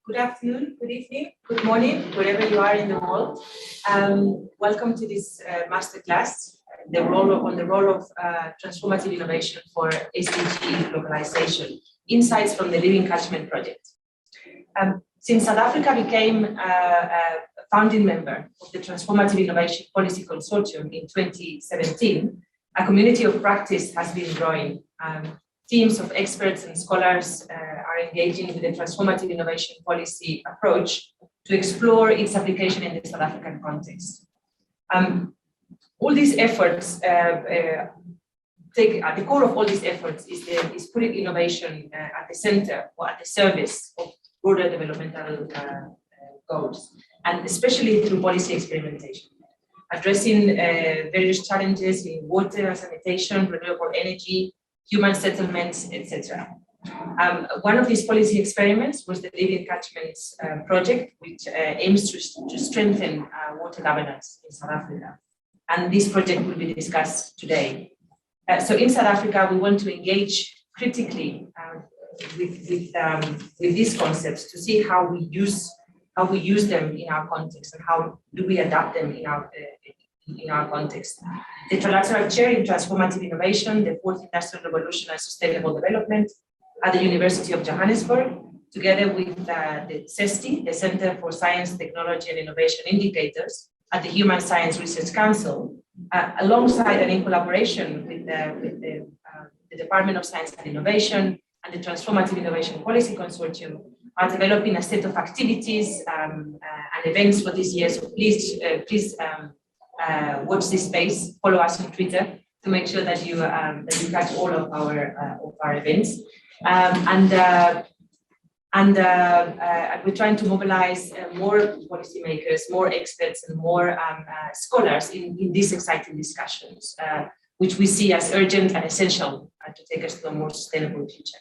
Good afternoon, good evening, good morning, wherever you are in the world. Welcome to this masterclass, on the role of transformative innovation for SDG localization, insights from the Living Catchment Project. Since South Africa became a founding member of the Transformative Innovation Policy Consortium in 2017, a community of practice has been growing. Teams of experts and scholars are engaging with the transformative innovation policy approach to explore its application in the South African context. All these efforts, at the core of all these efforts is putting innovation at the center or at the service of broader developmental goals, and especially through policy experimentation, addressing various challenges in water and sanitation, renewable energy, human settlements, etc. One of these policy experiments was the Living Catchments project, which aims to strengthen water governance in South Africa. And this project will be discussed today. So in South Africa, we want to engage critically with these concepts to see how we use them in our context and how do we adapt them in our context. The Trilateral Chair in Transformative Innovation, the Fourth Industrial Revolution and Sustainable Development at the University of Johannesburg, together with the CESTI, the Center for Science, Technology and Innovation Indicators at the Human Science Research Council, alongside and in collaboration with the Department of Science and Innovation and the Transformative Innovation Policy Consortium, are developing a set of activities and events for this year. So please watch this space, follow us on Twitter to make sure that you catch all of our events. We're trying to mobilize more policymakers, more experts, and more scholars in these exciting discussions, which we see as urgent and essential to take us to a more sustainable future.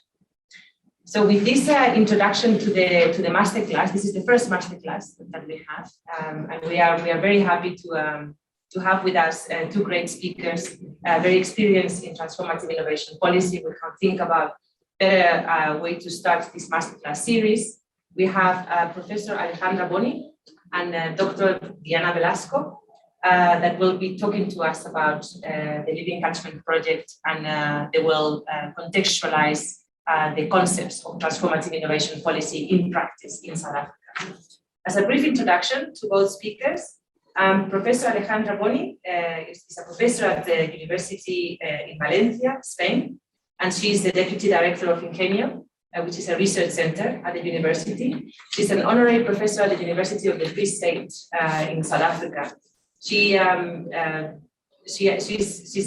So with this introduction to the masterclass, this is the first masterclass that we have, and we are very happy to have with us two great speakers, very experienced in transformative innovation policy. We can think about better way to start this masterclass series. We have Professor Alejandra Boni and Dr. Diana Valesco that will be talking to us about the Living Catchment Project, and they will contextualize the concepts of transformative innovation policy in practice in South Africa. As a brief introduction to both speakers, Professor Alejandra Boni is a professor at the University in Valencia, Spain, and she is the Deputy Director of Ingenio, which is a research center at the university. She's an honorary professor at the University of the Free State in South Africa. She's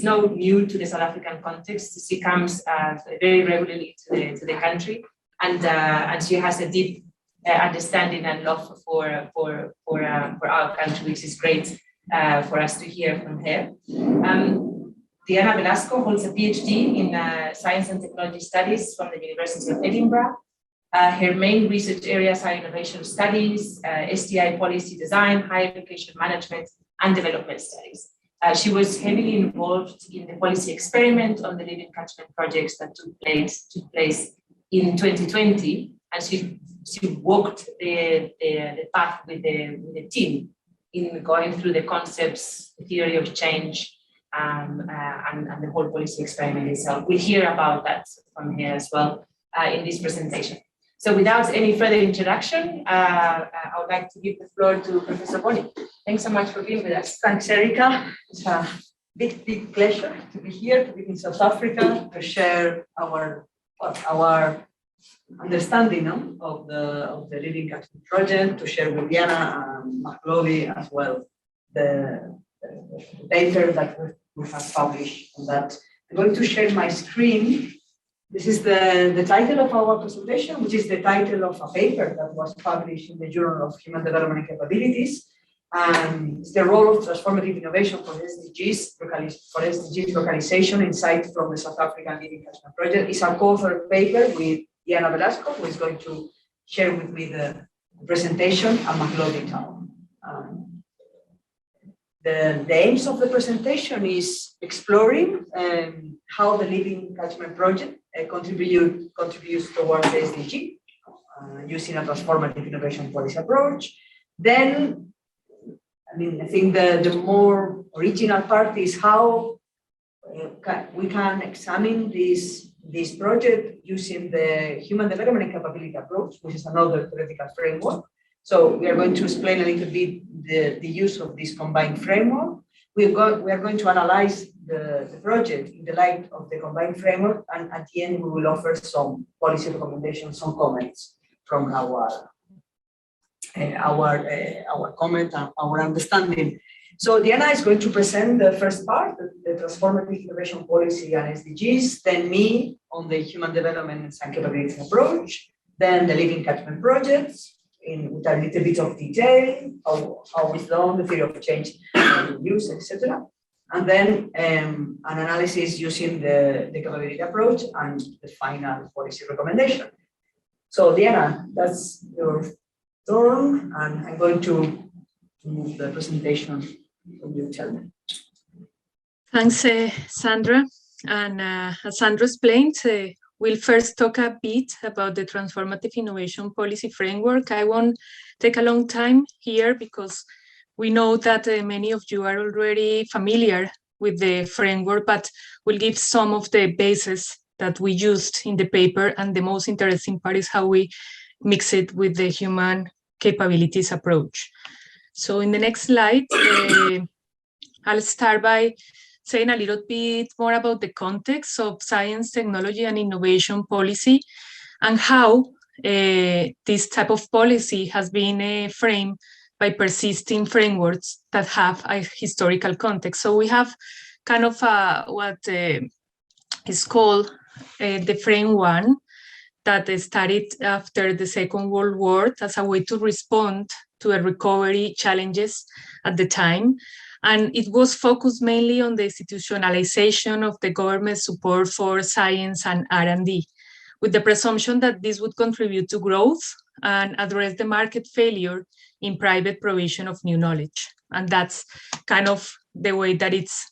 now new to the South African context. She comes very regularly to the country, and she has a deep understanding and love for our country, which is great for us to hear from her. Diana Valesco holds a PhD in Science and Technology Studies from the University of Edinburgh. Her main research areas are innovation studies, STI policy design, higher education management, and development studies. She was heavily involved in the policy experiment on the Living Catchment projects that took place in 2020, and she walked the path with the team in going through the concepts, the theory of change, and the whole policy experiment itself. We'll hear about that from here as well in this presentation. So without any further introduction, I would like to give the floor to Professor Boni. Thanks so much for being with us. Thanks, Erica. It's a big pleasure to be here, to be in South Africa, to share our understanding of the Living Catchment Project, to share with Diana and McLaughlin as well the paper that we have published on that. I'm going to share my screen. This is the title of our presentation, which is the title of a paper that was published in the Journal of Human Development and Capabilities. It's the role of transformative innovation for SDGs localization, insight from the South African Living Catchment Project. It's a co-authored paper with Diana Valesco, who is going to share with me the presentation, and McLaughlin. The aims of the presentation is exploring how the Living Catchment Project contributes towards the SDG, using a transformative innovation policy approach. Then, I think the more original part is how we can examine this project using the human development and capability approach, which is another theoretical framework. So we are going to explain a little bit the use of this combined framework. We are going to analyze the project in the light of the combined framework, and at the end we will offer some policy recommendations, some comments from our comment and our understanding. So Diana is going to present the first part, the transformative innovation policy and SDGs, then me on the human development and capability approach, then the living catchment projects with a little bit of detail, how it's done, the theory of change, use, etc. And then an analysis using the capability approach and the final policy recommendation. So Diana, that's your turn, and I'm going to move the presentation from you, tell me. Thanks, Sandra. And as Sandra explained, we'll first talk a bit about the Transformative Innovation Policy Framework. I won't take a long time here because we know that many of you are already familiar with the framework, but we'll give some of the bases that we used in the paper, and the most interesting part is how we mix it with the human capabilities approach. So in the next slide, I'll start by saying a little bit more about the context of science, technology, and innovation policy, and how this type of policy has been framed by persisting frameworks that have a historical context. So we have kind of what is called the Frame 1, that started after the Second World War as a way to respond to the recovery challenges at the time. And it was focused mainly on the institutionalization of the government support for science and R&D, with the presumption that this would contribute to growth and address the market failure in private provision of new knowledge. And that's kind of the way that it's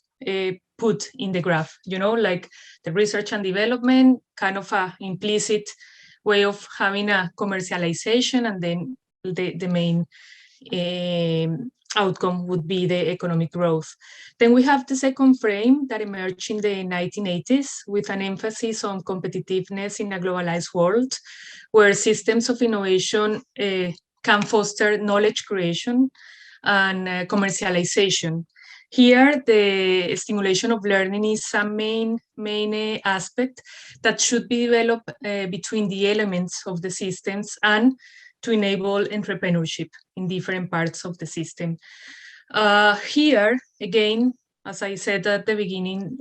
put in the graph, you know, like the research and development, kind of a implicit way of having a commercialization, and then the main outcome would be the economic growth. Then we have the second frame that emerged in the 1980s with an emphasis on competitiveness in a globalized world, where systems of innovation can foster knowledge creation and commercialization. Here, the stimulation of learning is a main aspect that should be developed between the elements of the systems and to enable entrepreneurship in different parts of the system. Here, again, as I said at the beginning,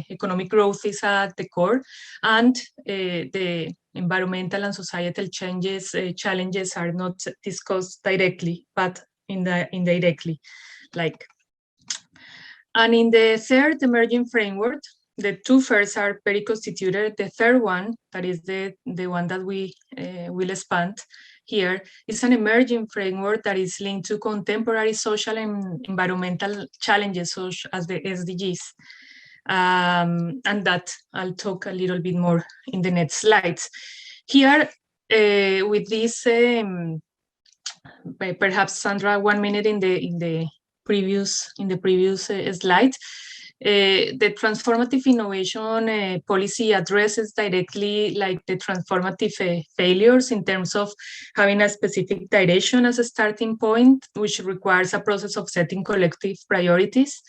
economic growth is at the core, and the environmental and societal challenges are not discussed directly, but indirectly. And in the third emerging framework, the two first are very constituted. The third one, that is the one that we will expand here, is an emerging framework that is linked to contemporary social and environmental challenges, such as the SDGs. And that I'll talk a little bit more in the next slides. Here, with this, perhaps Sandra, 1 minute in the previous slide. The transformative innovation policy addresses directly like the transformative failures in terms of having a specific direction as a starting point, which requires a process of setting collective priorities,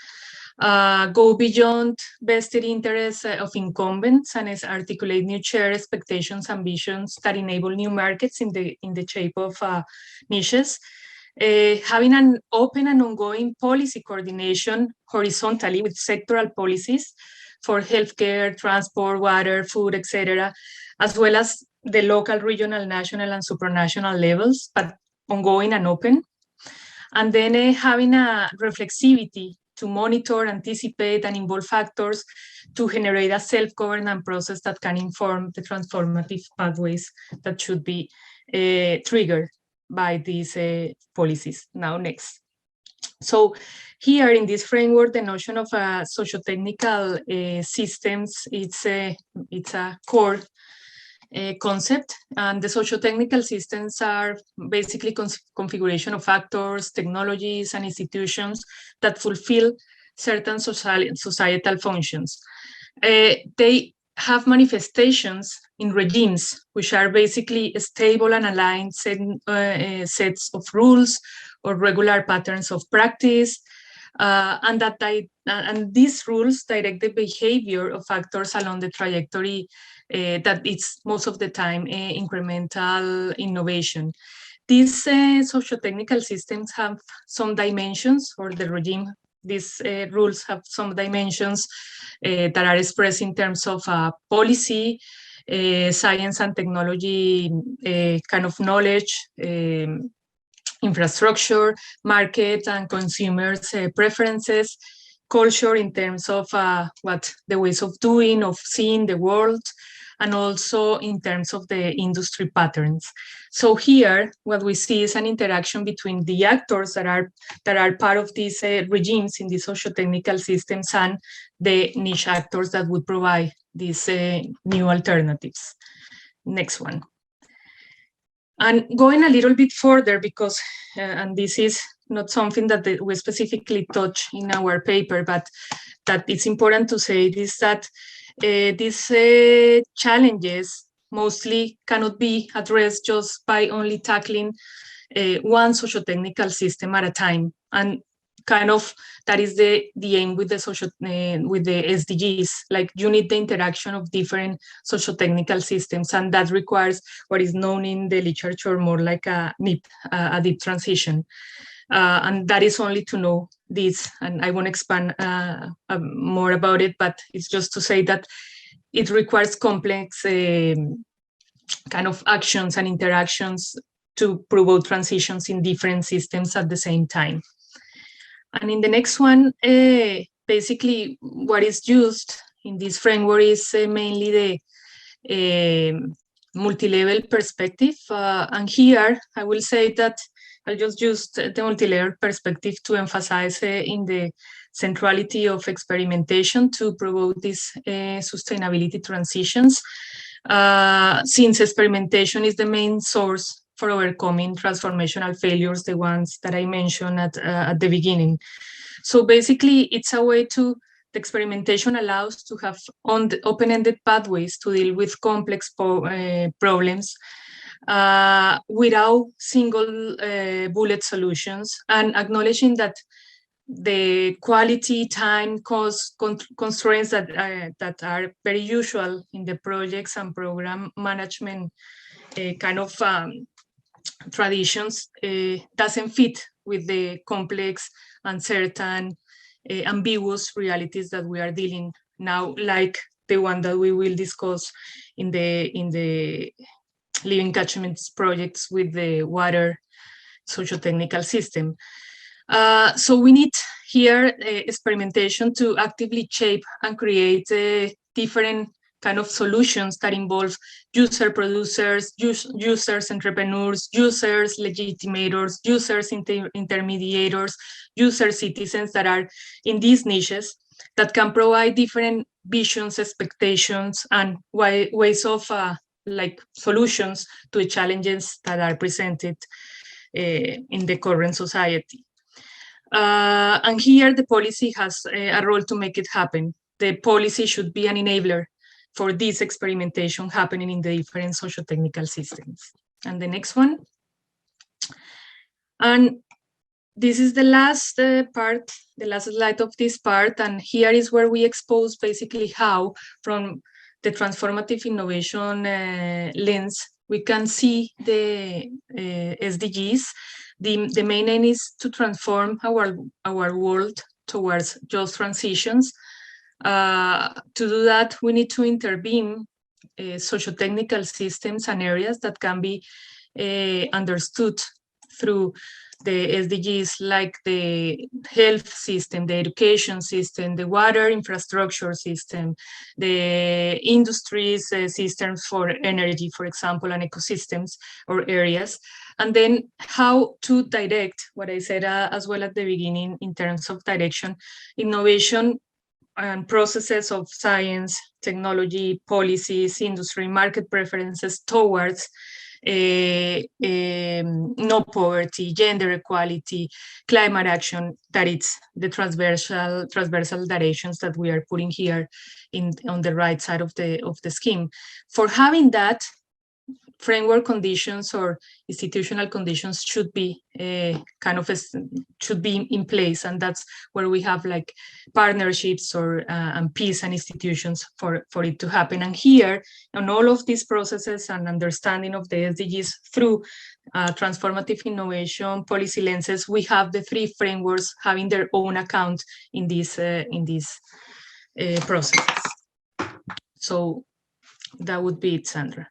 go beyond vested interests of incumbents, and articulate new shared expectations and visions that enable new markets in the shape of niches. Having an open and ongoing policy coordination horizontally with sectoral policies for healthcare, transport, water, food, etc., as well as the local, regional, national, and supranational levels, but ongoing and open. And then having a reflexivity to monitor, anticipate, and involve factors to generate a self-governance process that can inform the transformative pathways that should be triggered by these policies. Now, next. So here in this framework, the notion of socio-technical systems, it's a core concept, and the socio-technical systems are basically configuration of actors, technologies, and institutions that fulfill certain societal functions. They have manifestations in regimes, which are basically stable and aligned sets of rules or regular patterns of practice, and these rules direct the behavior of actors along the trajectory that it's most of the time incremental innovation. These socio-technical systems have some dimensions, or the regime, these rules have some dimensions that are expressed in terms of policy, science and technology kind of knowledge, infrastructure, market and consumers' preferences, culture in terms of what the ways of doing, of seeing the world, and also in terms of the industry patterns. So here, what we see is an interaction between the actors that are part of these regimes in the socio-technical systems and the niche actors that would provide these new alternatives. Next one. And going a little bit further, because, and this is not something that we specifically touch in our paper, but that it's important to say is that these challenges mostly cannot be addressed just by only tackling one socio-technical system at a time. And kind of that is the aim with the SDGs. Like, you need the interaction of different socio-technical systems, and that requires what is known in the literature more like a NIP, a deep transition. And that is only to know this, and I won't expand more about it, but it's just to say that it requires complex kind of actions and interactions to promote transitions in different systems at the same time. And in the next one, basically what is used in this framework is mainly the multi-level perspective. And here I will say that I'll just use the multi-level perspective to emphasize in the centrality of experimentation to promote these sustainability transitions, since experimentation is the main source for overcoming transformational failures, the ones that I mentioned at the beginning. So basically, it's a way to, the experimentation allows to have open-ended pathways to deal with complex problems without single bullet solutions, and acknowledging that the quality, time, cost constraints that are very usual in the projects and program management kind of traditions doesn't fit with the complex, uncertain, ambiguous realities that we are dealing now, like the one that we will discuss in the living catchments projects with the water socio-technical system. So we need here experimentation to actively shape and create different kind of solutions that involve user producers, users entrepreneurs, users legitimators, users intermediators, user citizens that are in these niches that can provide different visions, expectations, and ways of like solutions to the challenges that are presented in the current society. And here the policy has a role to make it happen. The policy should be an enabler for this experimentation happening in the different socio-technical systems. And the next one. And this is the last part, the last slide of this part. And here is where we expose basically how, from the transformative innovation lens, we can see the SDGs. The main aim is to transform our world towards just transitions. To do that, we need to intervene socio-technical systems and areas that can be understood through the SDGs, like the health system, the education system, the water infrastructure system, the industries systems for energy, for example, and ecosystems or areas. And then how to direct what I said as well at the beginning in terms of direction, innovation and processes of science, technology, policies, industry, market preferences towards no poverty, gender equality, climate action, that it's the transversal directions that we are putting here on the right side of the scheme. For having that, framework conditions or institutional conditions should be should be in place, and that's where we have like partnerships or and peace and institutions for it to happen. And here, on all of these processes and understanding of the SDGs through transformative innovation policy lenses, we have the three frameworks having their own account in these processes. So that would be it, Sandra.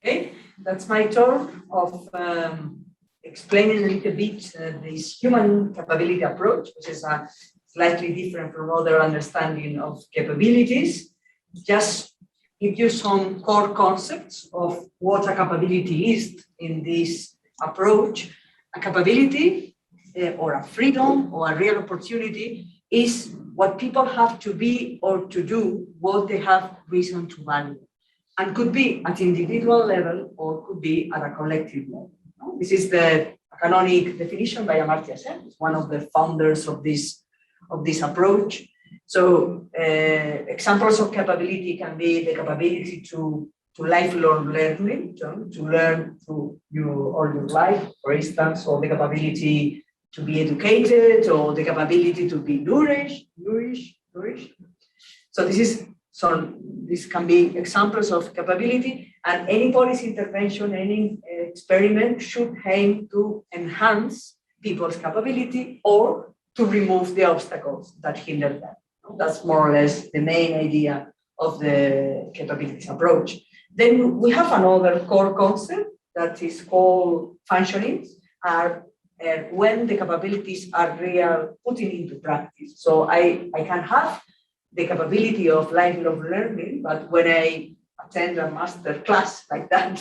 Okay, that's my turn of explaining a little bit this human capability approach, which is slightly different from other understanding of capabilities. Just give you some core concepts of what a capability is in this approach. A capability or a freedom or a real opportunity is what people have to be or to do what they have reason to value. And could be at individual level or could be at a collective level. This is the canonic definition by Amartya Sen, one of the founders of this approach. So examples of capability can be the capability to lifelong learning, to learn through all your life, for instance, or the capability to be educated, or the capability to be nourished. So this can be examples of capability, and any policy intervention, any experiment should aim to enhance people's capability or to remove the obstacles that hinder them. That's more or less the main idea of the capabilities approach. Then we have another core concept that is called functioning, when the capabilities are real putting into practice. So I can have the capability of lifelong learning, but when I attend a master class like that,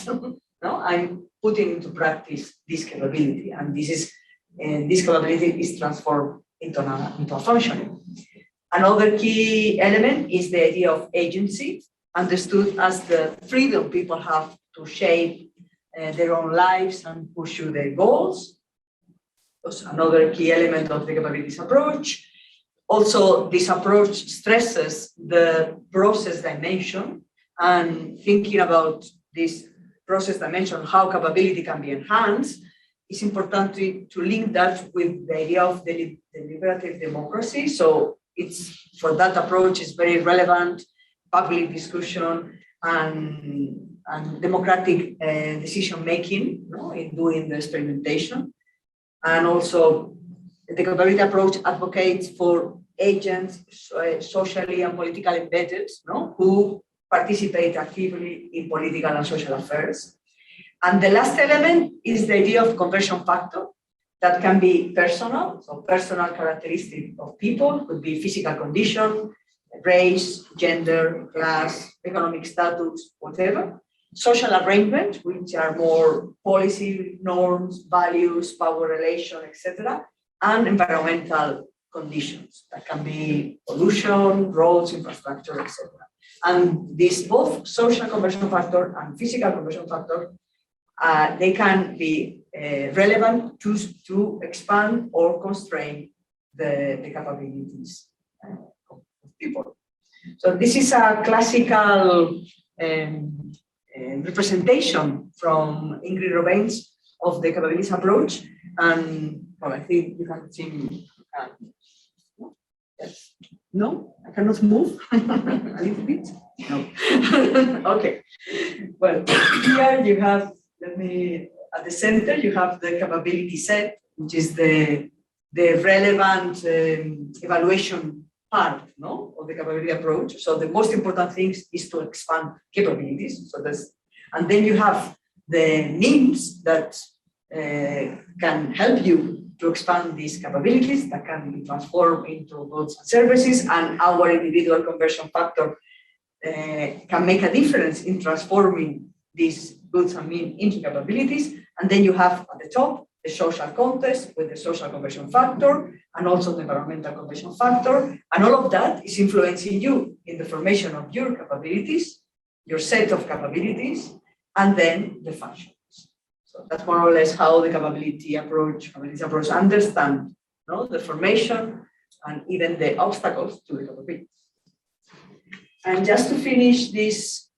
I'm putting into practice this capability, and this capability is transformed into a functioning. Another key element is the idea of agency, understood as the freedom people have to shape their own lives and pursue their goals. That's another key element of the capabilities approach. Also, this approach stresses the process dimension, and thinking about this process dimension, how capability can be enhanced, it's important to link that with the idea of deliberative democracy. So for that approach, it's very relevant public discussion and democratic decision-making in doing the experimentation. And also, the capability approach advocates for agents, socially and politically embedded, who participate actively in political and social affairs. And the last element is the idea of conversion factor that can be personal, so personal characteristic of people, could be physical condition, race, gender, class, economic status, whatever. Social arrangement, which are more policy norms, values, power relation, etc., and environmental conditions that can be pollution, roads, infrastructure, etc. And these both social conversion factor and physical conversion factor, they can be relevant to expand or constrain the capabilities of people. So this is a classical representation from Ingrid Robains of the capabilities approach, and I think you can see me. Yes. No, I cannot move a little bit. No. Okay. Well, here you have. At the center, you have the capability set, which is the relevant evaluation part of the capability approach. So the most important thing is to expand capabilities. And then you have the means that can help you to expand these capabilities that can be transformed into goods and services, and our individual conversion factor can make a difference in transforming these goods and means into capabilities. And then you have at the top the social context with the social conversion factor and also the environmental conversion factor. And all of that is influencing you in the formation of your capabilities, your set of capabilities, and then the functions. So that's more or less how the capability approach understand, no, the formation and even the obstacles to the capabilities. And just to finish this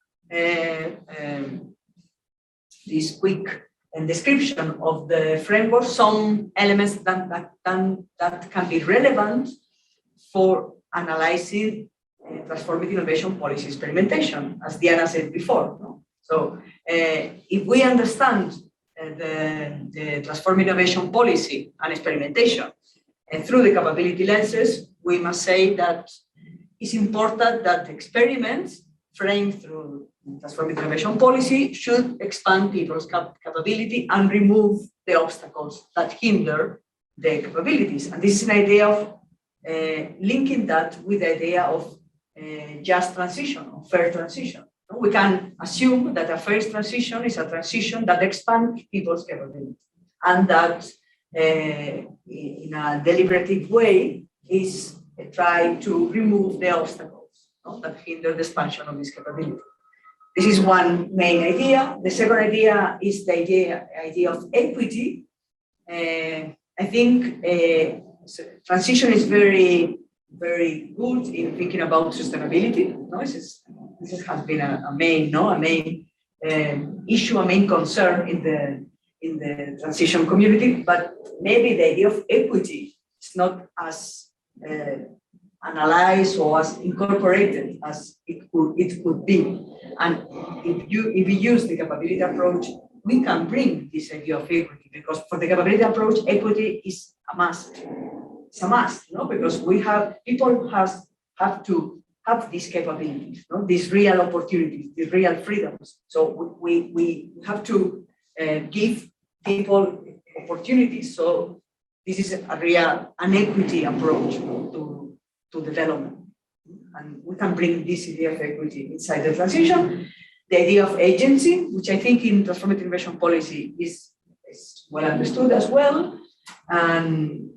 quick description of the framework, some elements that can be relevant for analyzing transformative innovation policy experimentation, as Diana said before. No? So if we understand the transformative innovation policy and experimentation through the capability lenses, we must say that it's important that the experiments framed through transformative innovation policy should expand people's capability and remove the obstacles that hinder their capabilities. And this is an idea of linking that with the idea of just transition, or fair transition. We can assume that a fair transition is a transition that expands people's capability, and that in a deliberative way is try to remove the obstacles that hinder the expansion of this capability. This is one main idea. The second idea is the idea of equity. I think transition is very, very good in thinking about sustainability. No, this has been a main issue, a main concern in the transition community. But maybe the idea of equity is not as analyzed or as incorporated as it could be. And if we use the capability approach, we can bring this idea of equity, because for the capability approach, equity is a must. It's a must, no? Because people have to have these capabilities, no? These real opportunities, these real freedoms. So we have to give people opportunities. So this is an equity approach to development. And we can bring this idea of equity inside the transition. The idea of agency, which I think in transformative innovation policy is well understood as well. And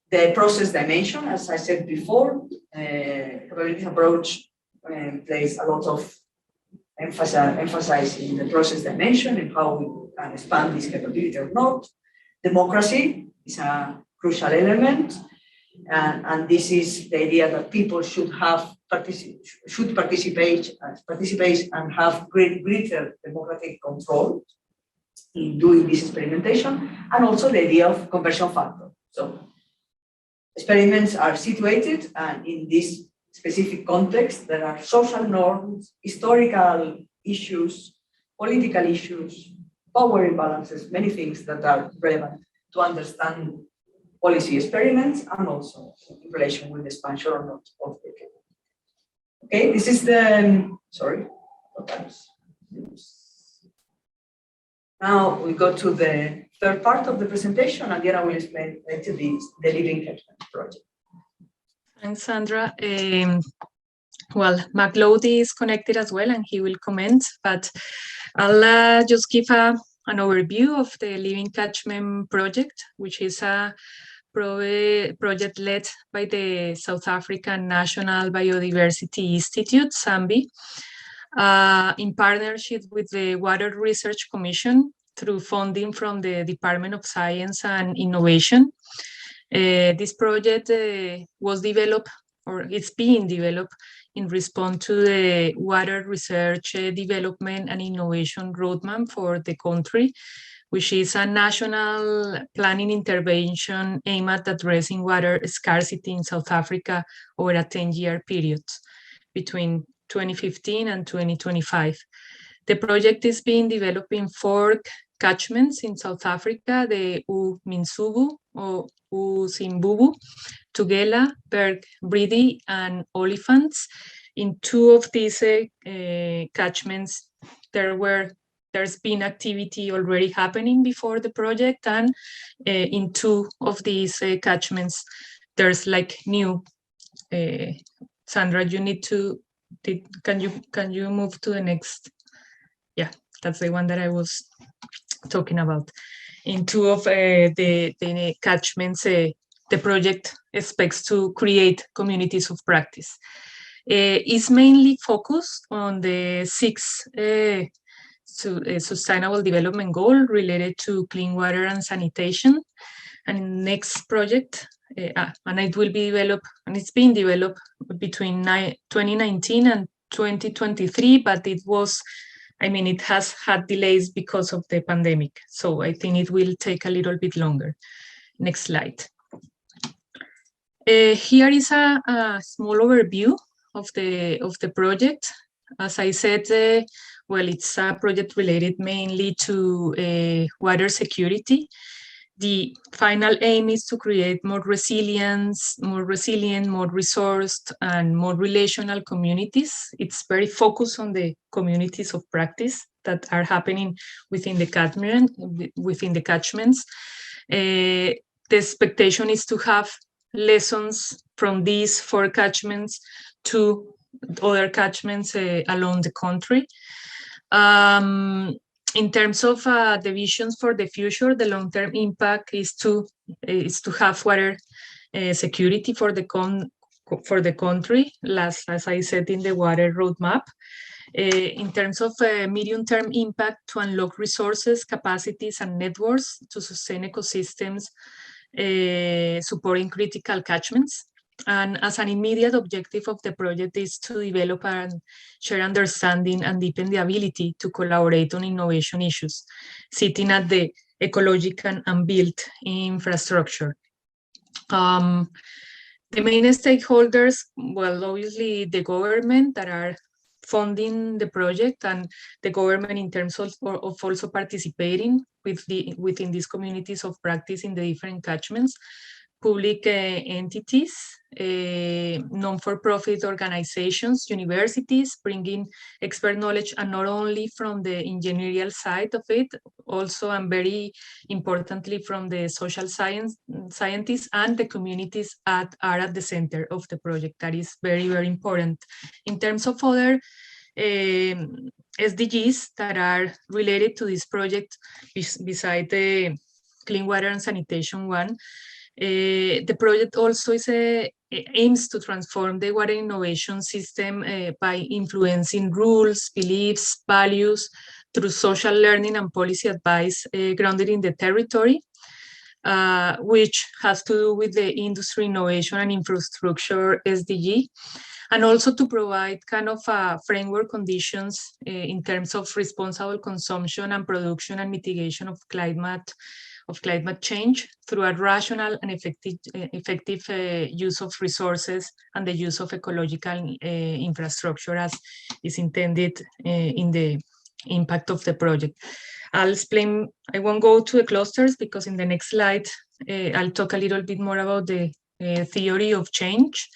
the process dimension, as I said before, capability approach plays a lot of emphasis in the process dimension and how we can expand this capability or not. Democracy is a crucial element. And this is the idea that people should participate and have greater democratic control in doing this experimentation, and also the idea of conversion factor. So experiments are situated, and in this specific context, there are social norms, historical issues, political issues, power imbalances, many things that are relevant to understand policy experiments, and also in relation with expansion or not of the capability. Okay, this is the, sorry. Now we go to the third part of the presentation, and Diana will explain a little bit the Living Catchment project. Thanks, Sandra. Well, McLeod is connected as well, and he will comment, but I'll just give an overview of the Living Catchment project, which is a project led by the South African National Biodiversity Institute, SANBI, in partnership with the Water Research Commission through funding from the Department of Science and Innovation. This project was developed, or it's being developed, in response to the Water Research Development and Innovation Roadmap for the country, which is a national planning intervention aimed at addressing water scarcity in South Africa over a 10-year period between 2015 and 2025. The project is being developed in 4 catchments in South Africa: the uMinsubu, or uSimbubu, Tugela, Berg Brede, and Olifants. In 2 of these catchments, there's been activity already happening before the project, and in 2 of these catchments, there's like new. Sandra, you need to. Can you move to the next? Yeah, that's the one that I was talking about. in two of the catchments. The project expects to create communities of practice. It's mainly focused on the 6 sustainable development goal related to clean water and sanitation. And next project, and it will be developed, and it's being developed between 2019 and 2023, but it has had delays because of the pandemic. So I think it will take a little bit longer. Next slide. Here is a small overview of the project. As I said, well, it's a project related mainly to water security. The final aim is to create more resilient, more resourced, and more relational communities. It's very focused on the communities of practice that are happening within the catchments. The expectation is to have lessons from these 4 catchments to other catchments along the country. In terms of the visions for the future, the long-term impact is to have water security for the country, as I said in the water roadmap. In terms of medium-term impact, to unlock resources, capacities, and networks to sustain ecosystems, supporting critical catchments. And as an immediate objective of the project is to develop and share understanding and deepen the ability to collaborate on innovation issues, sitting at the ecological and built infrastructure. The main stakeholders, well, obviously the government that are funding the project, and the government in terms of also participating within these communities of practice in the different catchments, public entities, non-for-profit organizations, universities, bringing expert knowledge, and not only from the engineering side of it, also and very importantly from the social scientists and the communities are at the center of the project. That is very, very important. In terms of other SDGs that are related to this project, beside the clean water and sanitation one, the project also aims to transform the water innovation system by influencing rules, beliefs, values through social learning and policy advice grounded in the territory, which has to do with the industry, innovation, and infrastructure SDG, and also to provide kind of framework conditions in terms of responsible consumption and production and mitigation of climate change through a rational and effective use of resources and the use of ecological infrastructure as is intended in the impact of the project. I'll explain, I won't go to the clusters because in the next slide, I'll talk a little bit more about the theory of change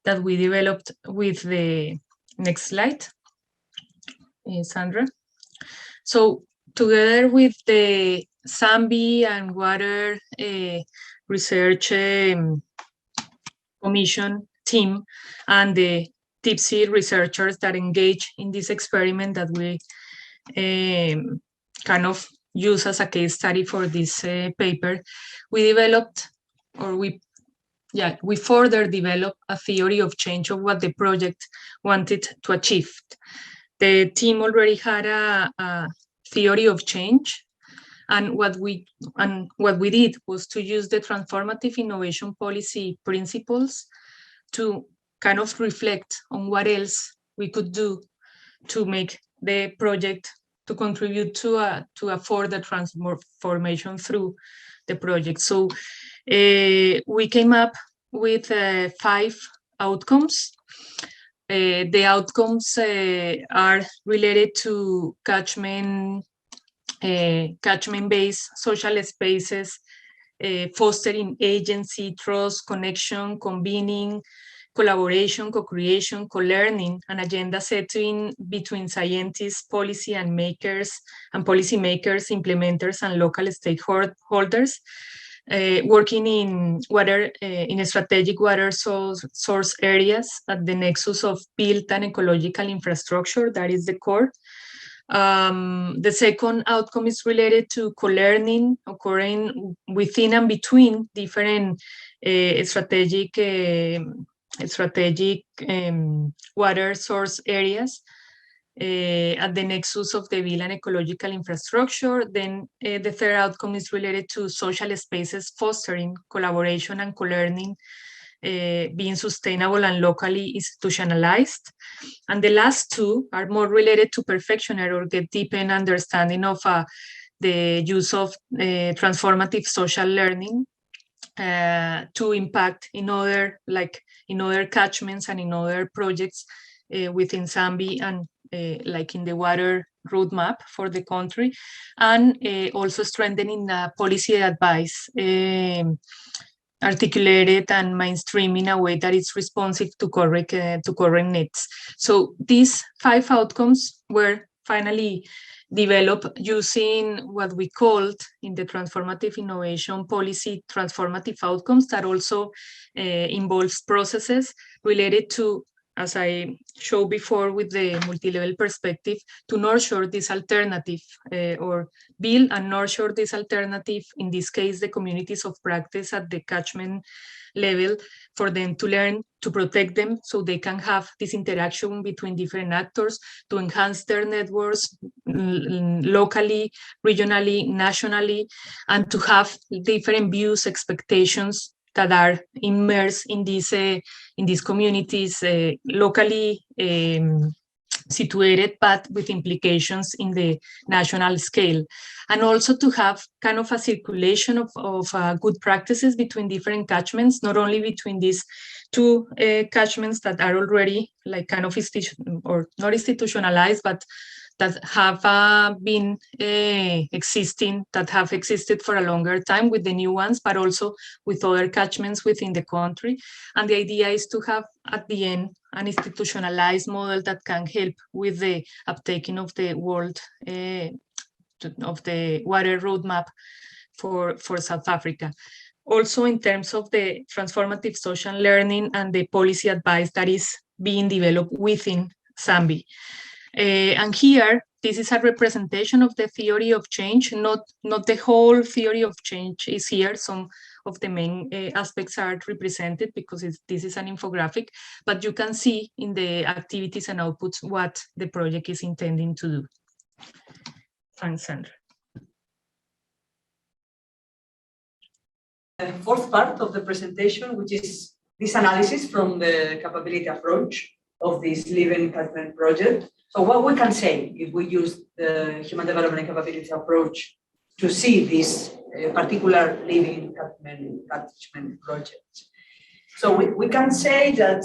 that we developed with the next slide, Sandra. So together with the SAMBI and Water Research Commission team and the TIPSI researchers that engage in this experiment that we kind of use as a case study for this paper, we developed, or we further developed a theory of change of what the project wanted to achieve. The team already had a theory of change, and what we did was to use the transformative innovation policy principles to kind of reflect on what else we could do to make the project, to contribute to a further transformation through the project. So we came up with 5 outcomes. The outcomes are related to catchment-based social spaces, fostering agency, trust, connection, convening, collaboration, co-creation, co-learning, and agenda setting between scientists, policy and makers, and policymakers, implementers, and local stakeholders, working in strategic water source areas at the nexus of built and ecological infrastructure, that is the core, The second outcome is related to co-learning occurring within and between different strategic water source areas at the nexus of the bill and ecological infrastructure. Then the third outcome is related to social spaces fostering collaboration and co-learning, being sustainable and locally institutionalized. And the last two are more related to perfectioner or get deepened understanding of the use of transformative social learning to impact in other catchments and in other projects within Zambia and like in the water roadmap for the country, and also strengthening the policy advice articulated and mainstream in a way that is responsive to current needs. So these 5 outcomes were finally developed using what we called in the transformative innovation policy transformative outcomes that also involves processes related to, as I showed before with the multi-level perspective, to nurture this alternative or build and nurture this alternative, in this case, the communities of practice at the catchment level, for them to learn, to protect them so they can have this interaction between different actors, to enhance their networks locally, regionally, nationally, and to have different views, expectations that are immersed in these communities, locally situated, but with implications in the national scale. And also to have kind of a circulation of good practices between different catchments, not only between these 2 catchments that are already like kind of or not institutionalized, but that have been existing, that have existed for a longer time with the new ones, but also with other catchments within the country. And the idea is to have at the end an institutionalized model that can help with the uptaking of the world, of the water roadmap for South Africa. Also in terms of the transformative social learning and the policy advice that is being developed within Zambia. And here, this is a representation of the theory of change, not the whole theory of change is here. Some of the main aspects are represented because this is an infographic, but you can see in the activities and outputs what the project is intending to do. Thanks, Sandra. The 4th part of the presentation, which is this analysis from the capability approach of this Living Catchment project. So what we can say if we use the human development and capability approach to see this particular Living Catchment project. So we can say that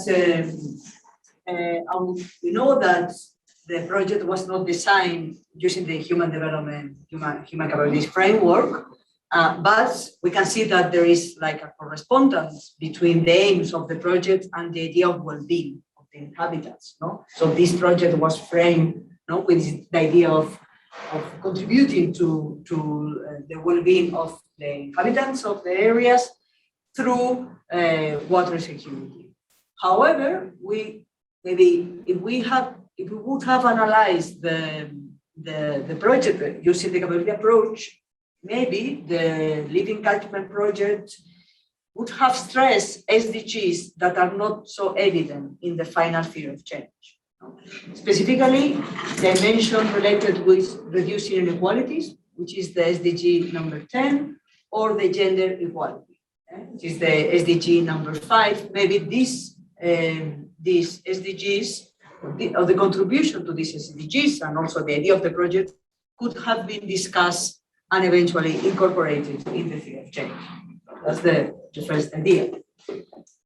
we know that the project was not designed using the human development, human capabilities framework, but we can see that there is like a correspondence between the aims of the project and the idea of well-being of the inhabitants. No? So this project was framed with the idea of contributing to the well-being of the inhabitants of the areas through water security. However, if we would have analyzed the project using the capability approach, maybe the Living Catchment project would have stressed SDGs that are not so evident in the final theory of change. Specifically, dimension related with reducing inequalities, which is the SDG number 10, or the gender equality, which is the SDG number 5. Maybe these SDGs, or the contribution to these SDGs, and also the idea of the project, could have been discussed and eventually incorporated in the theory of change. That's the first idea.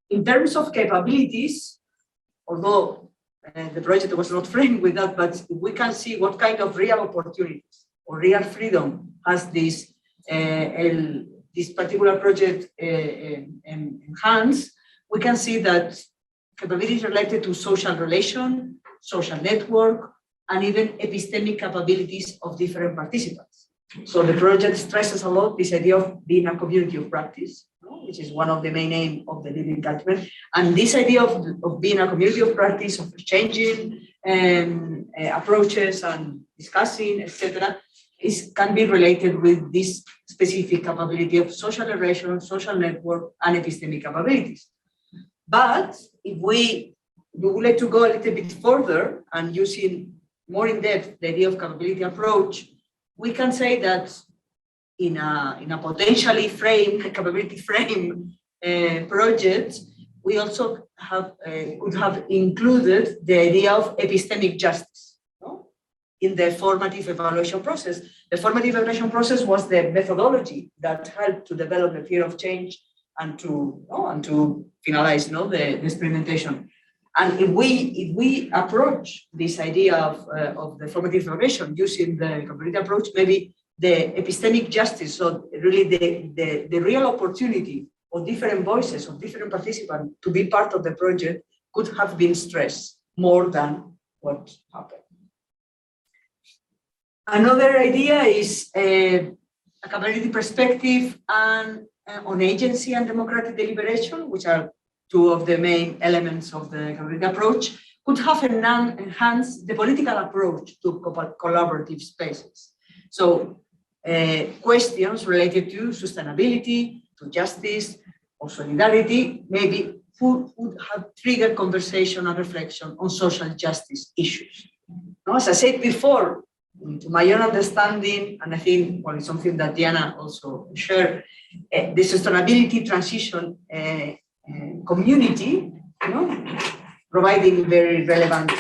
In terms of capabilities, although the project was not framed with that, but we can see what kind of real opportunities or real freedom has this particular project enhanced. We can see that capabilities related to social relation, social network, and even epistemic capabilities of different participants. So the project stresses a lot this idea of being a community of practice, which is one of the main aims of the Living Catchment. And this idea of being a community of practice, of exchanging approaches and discussing, etc., can be related with this specific capability of social relation, social network, and epistemic capabilities. But if we would like to go a little bit further and using more in depth the idea of capability approach, we can say that in a potentially capability frame project, we also could have included the idea of epistemic justice, no? In the formative evaluation process. The formative evaluation process was the methodology that helped to develop the theory of change and to finalize the experimentation. And if we approach this idea of the formative evaluation using the capability approach, maybe the epistemic justice, so really the real opportunity of different voices, of different participants to be part of the project could have been stressed more than what happened. Another idea is a capability perspective and on agency and democratic deliberation, which are two of the main elements of the capability approach, could have enhanced the political approach to collaborative spaces. So questions related to sustainability, to justice, or solidarity, maybe would have triggered conversation and reflection on social justice issues. Now, as I said before, to my own understanding, and I think it's something that Diana also shared, the sustainability transition community, providing very relevant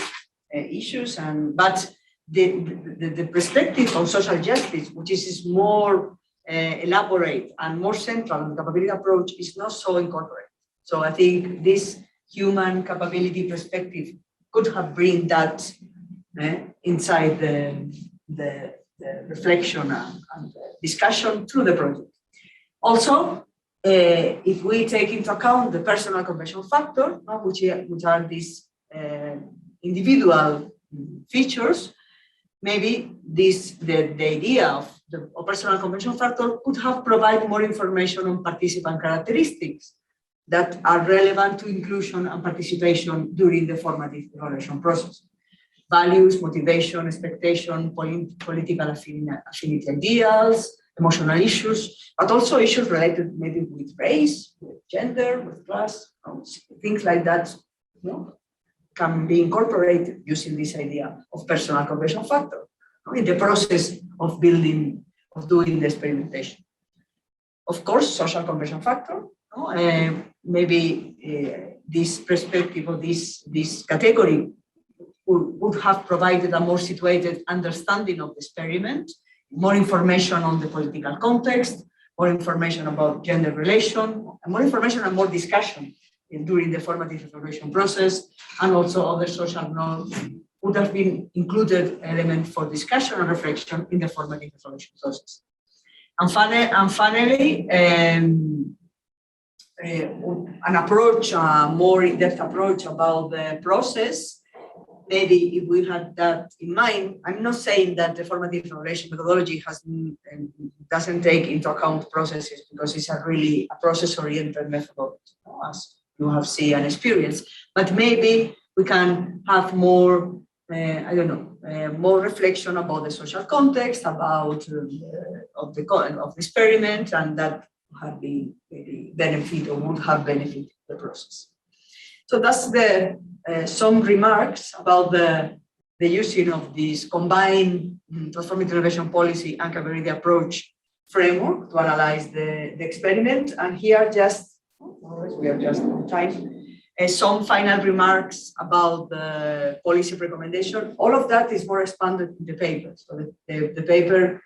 issues, but the perspective on social justice, which is more elaborate and more central on the capability approach, is not so incorporated. So I think this human capability perspective could have bring that inside the reflection and discussion through the project. Also, if we take into account the personal convention factor, which are these individual features, maybe the idea of the personal convention factor could have provided more information on participant characteristics that are relevant to inclusion and participation during the formative evaluation process. Values, motivation, expectation, political affinity ideals, emotional issues, but also issues related maybe with race, with gender, with class, things like that, can be incorporated using this idea of personal convention factor in the process of doing the experimentation. Of course, social convention factor, maybe this perspective or this category would have provided a more situated understanding of the experiment, more information on the political context, more information about gender relation, more information and more discussion during the formative evaluation process, and also other social norms would have been included element for discussion and reflection in the formative evaluation process. And finally, an approach, a more in-depth approach about the process. Maybe if we had that in mind, I'm not saying that the formative evaluation methodology doesn't take into account processes, because it's really a process-oriented methodology, as you have seen and experienced. But maybe we can have more, more reflection about the social context, about of the experiment, and that have been maybe benefit or would have benefited the process. So that's some remarks about the using of this combined transformative innovation policy and capability approach framework to analyze the experiment. And here we are just on time. Some final remarks about the policy recommendation. All of that is more expanded in the paper. So the paper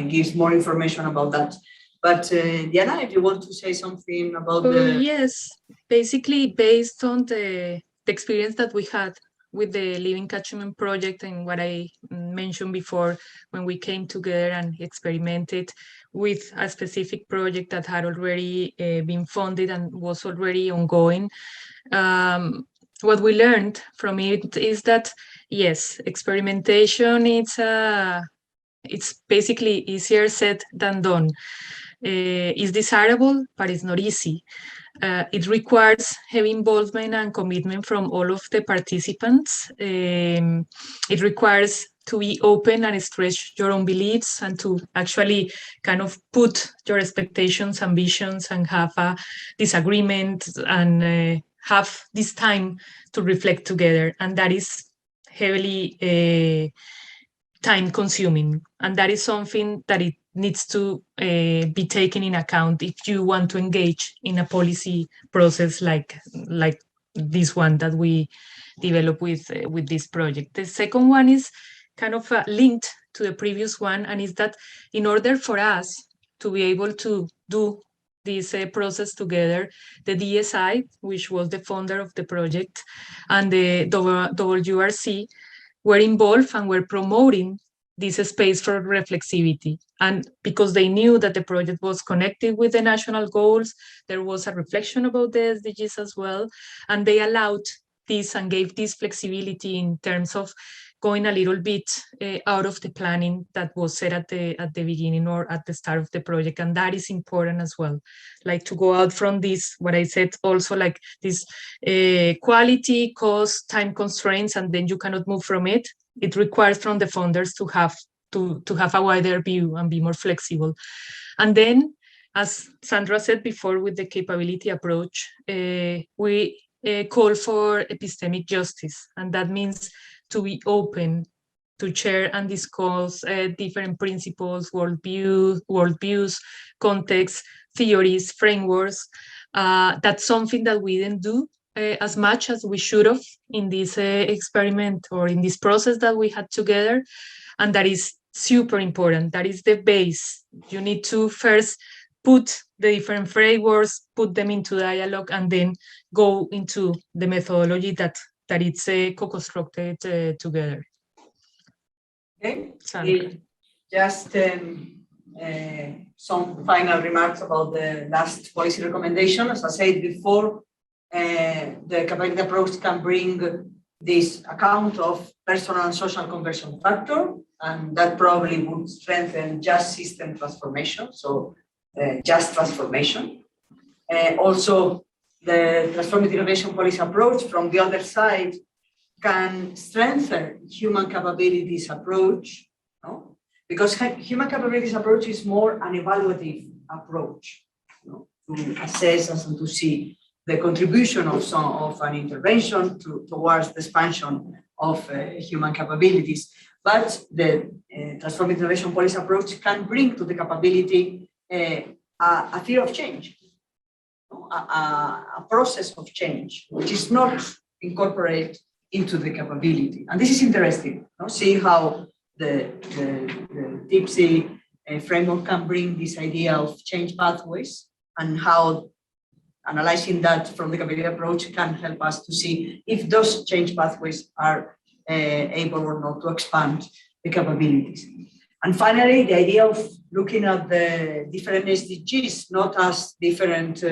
gives more information about that. But Diana, if you want to say something about Yes, basically based on the experience that we had with the Living Catchment project and what I mentioned before, when we came together and experimented with a specific project that had already been funded and was already ongoing. What we learned from it is that, yes, experimentation, it's basically easier said than done. It's desirable, but it's not easy. It requires heavy involvement and commitment from all of the participants. It requires to be open and stretch your own beliefs and to actually kind of put your expectations, ambitions, and have a disagreement and have this time to reflect together. And that is heavily time consuming. And that is something that it needs to be taken in account if you want to engage in a policy process like this one that we develop with this project. The second one is kind of linked to the previous one, and is that in order for us to be able to do this process together, the DSI, which was the founder of the project, and the WRC were involved and were promoting this space for reflexivity. And because they knew that the project was connected with the national goals, there was a reflection about the SDGs as well. And they allowed this and gave this flexibility in terms of going a little bit out of the planning that was set at the beginning or at the start of the project. And that is important as well, like to go out from this, what I said also, like this quality, cost, time constraints, and then you cannot move from it. It requires from the founders to have a wider view and be more flexible. And then, as Sandra said before, with the capability approach, we call for epistemic justice, and that means to be open, to share and discuss different principles, worldviews, contexts, theories, frameworks. That's something that we didn't do as much as we should have in this experiment or in this process that we had together. And that is super important. That is the base. You need to first put the different frameworks, put them into dialogue, and then go into the methodology that it's co-constructed together. Okay. Just some final remarks about the last policy recommendation. As I said before, the capability approach can bring this account of personal and social conversion factor, and that probably would strengthen just system transformation, so just transformation. Also, the transformative innovation policy approach from the other side can strengthen human capabilities approach, no? Because human capabilities approach is more an evaluative approach, no? To assess and to see the contribution of an intervention towards the expansion of human capabilities. But the transformative innovation policy approach can bring to the capability a theory of change, a process of change, which is not incorporated into the capability. And this is interesting, no? See how the TIPSY framework can bring this idea of change pathways, and how analyzing that from the capability approach can help us to see if those change pathways are able or not to expand the capabilities. And finally, the idea of looking at the different SDGs, not as different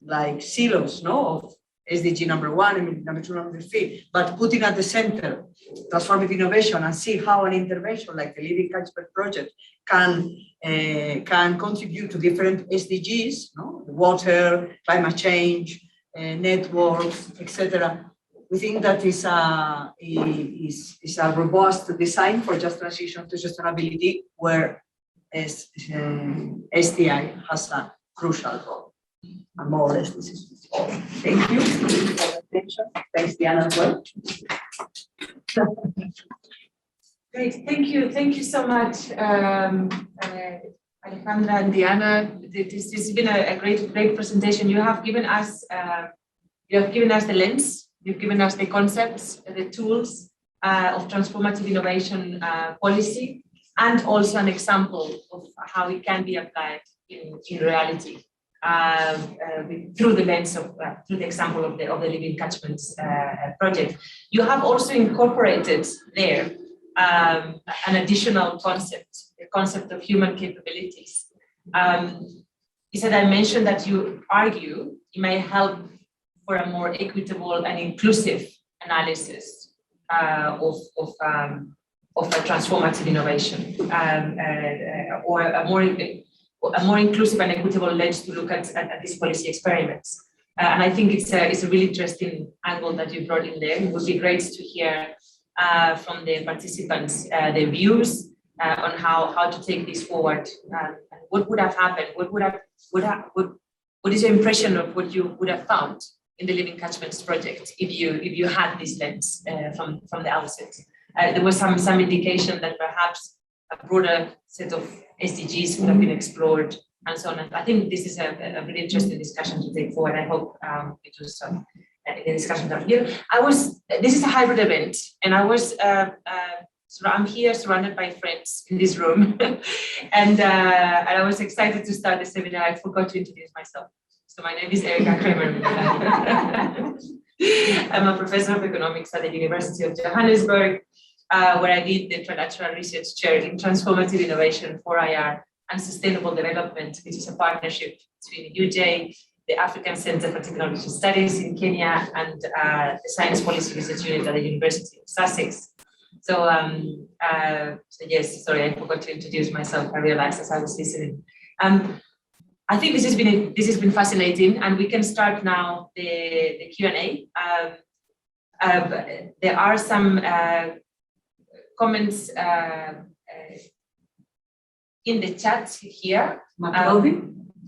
like silos, no, of SDG number 1, number 2, number 3, but putting at the center transformative innovation and see how an intervention like the Living Catchment Project can contribute to different SDGs, no? Water, climate change, networks, etc. We think that is a robust design for just transition to sustainability, where STI has a crucial role. And more or less this is all. Thank you for your attention. Thanks, Diana, as well. Great, thank you so much, Alejandra and Diana. This has been a great presentation. You have given us the lens, you've given us the concepts, the tools of transformative innovation policy, and also an example of how it can be applied in reality. Through the lens of, through the example of the Living Catchments project. You have also incorporated there an additional concept, the concept of human capabilities. You said, I mentioned that you argue it may help for a more equitable and inclusive analysis of a transformative innovation, or a more inclusive and equitable lens to look at these policy experiments. And I think it's a really interesting angle that you brought in there. It would be great to hear from the participants their views on how to take this forward. And what would have happened? What is your impression of what you would have found in the Living Catchments project if you had this lens from the outset? There was some indication that perhaps a broader set of SDGs would have been explored and so on. And I think this is a really interesting discussion to take forward. I hope it was in the discussion down here. This is a hybrid event, and I'm here surrounded by friends in this room, and I was excited to start the seminar. I forgot to introduce myself. So my name is Erika Kramer. I'm a professor of economics at the University of Johannesburg, where I did the Trilateral Research Chair in Transformative Innovation for IR and Sustainable Development, which is a partnership between UJ, the African Center for Technology Studies in Kenya, and the Science Policy Research Unit at the University of Sussex. So yes, sorry, I forgot to introduce myself. I realized as I was listening. I think this has been fascinating, and we can start now the Q&A. There are some comments in the chat here,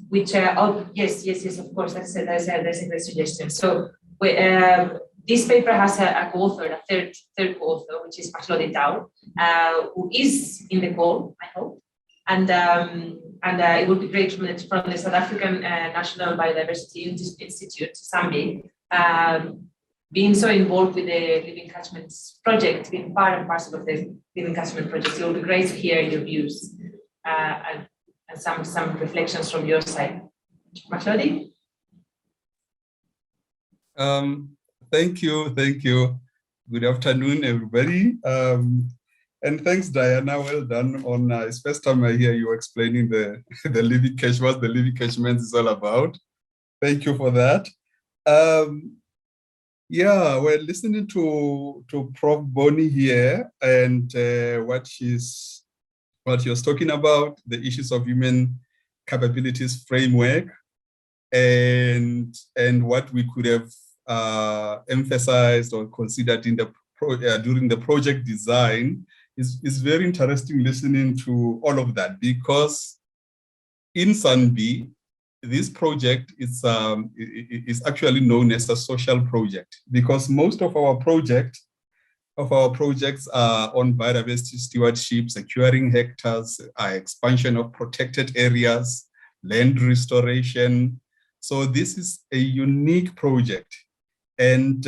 which yes, of course, that's a great suggestion. So this paper has a co-author, a third co-author, which is Maklodi Tau, who is in the call, I hope. And it would be great from the South African National Biodiversity Institute, SAMBI, being so involved with the Living Catchments project, being part and parcel of the Living Catchment project. It would be great to hear your views and some reflections from your side. Maklodi? Thank you. Good afternoon, everybody. And thanks, Diana. Well done on it's first time I hear you explaining the living catch, what the living catchment is all about. Thank you for that. Yeah, we're listening to Prof. Boni here, and what she was talking about, the issues of human capabilities framework, and what we could have emphasized or considered in the during the project design. Is very interesting listening to all of that, because in SANBI, this project is actually known as a social project, because most of our projects are on biodiversity stewardship, securing hectares, expansion of protected areas, land restoration. So this is a unique project, and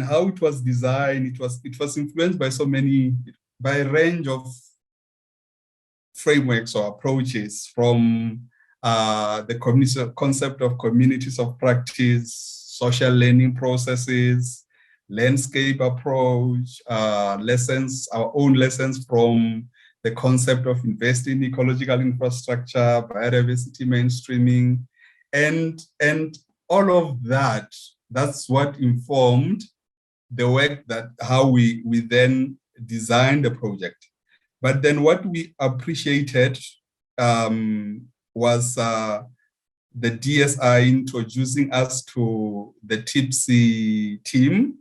how it was designed, it was influenced by a range of frameworks or approaches, from the concept of communities of practice, social learning processes, landscape approach, our own lessons from the concept of investing in ecological infrastructure, biodiversity mainstreaming, and all of that. That's what informed the work, how we then designed the project. But then what we appreciated was the DSI introducing us to the TIPSI team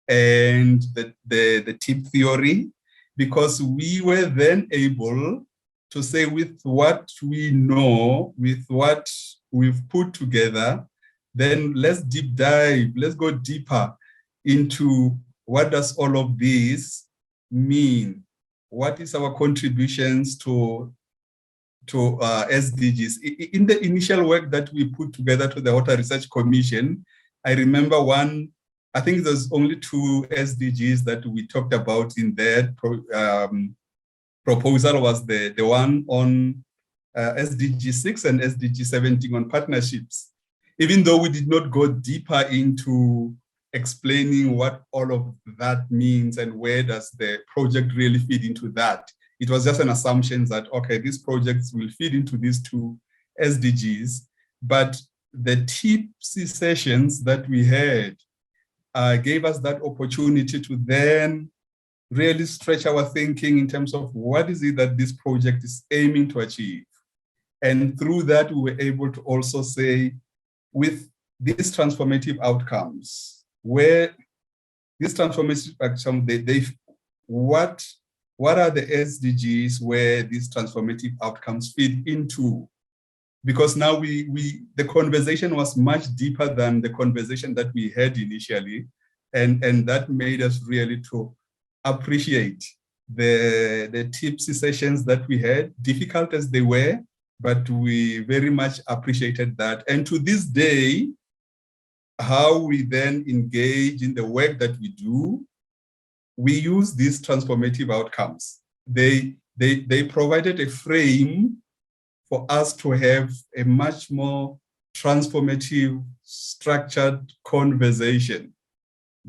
and the TIP theory, because we were then able to say, with what we know, with what we've put together, then let's deep dive, let's go deeper into what does all of this mean? What is our contributions to SDGs? In the initial work that we put together to the Water Research Commission, I remember I think there's only 2 SDGs that we talked about in that proposal, was the one on SDG 6 and SDG 17 on partnerships. Even though we did not go deeper into explaining what all of that means and where does the project really fit into that. It was just an assumption that, okay, these projects will fit into these 2 SDGs. But the TIPSI sessions that we had gave us that opportunity to then really stretch our thinking in terms of what is it that this project is aiming to achieve. And through that, we were able to also say, with these transformative outcomes, where these transformative outcomes, what are the SDGs where these transformative outcomes fit into? Because now the conversation was much deeper than the conversation that we had initially, and that made us really to appreciate the tipsy sessions that we had, difficult as they were, but we very much appreciated that. And to this day, how we then engage in the work that we do, we use these transformative outcomes. They provided a frame for us to have a much more transformative, structured conversation,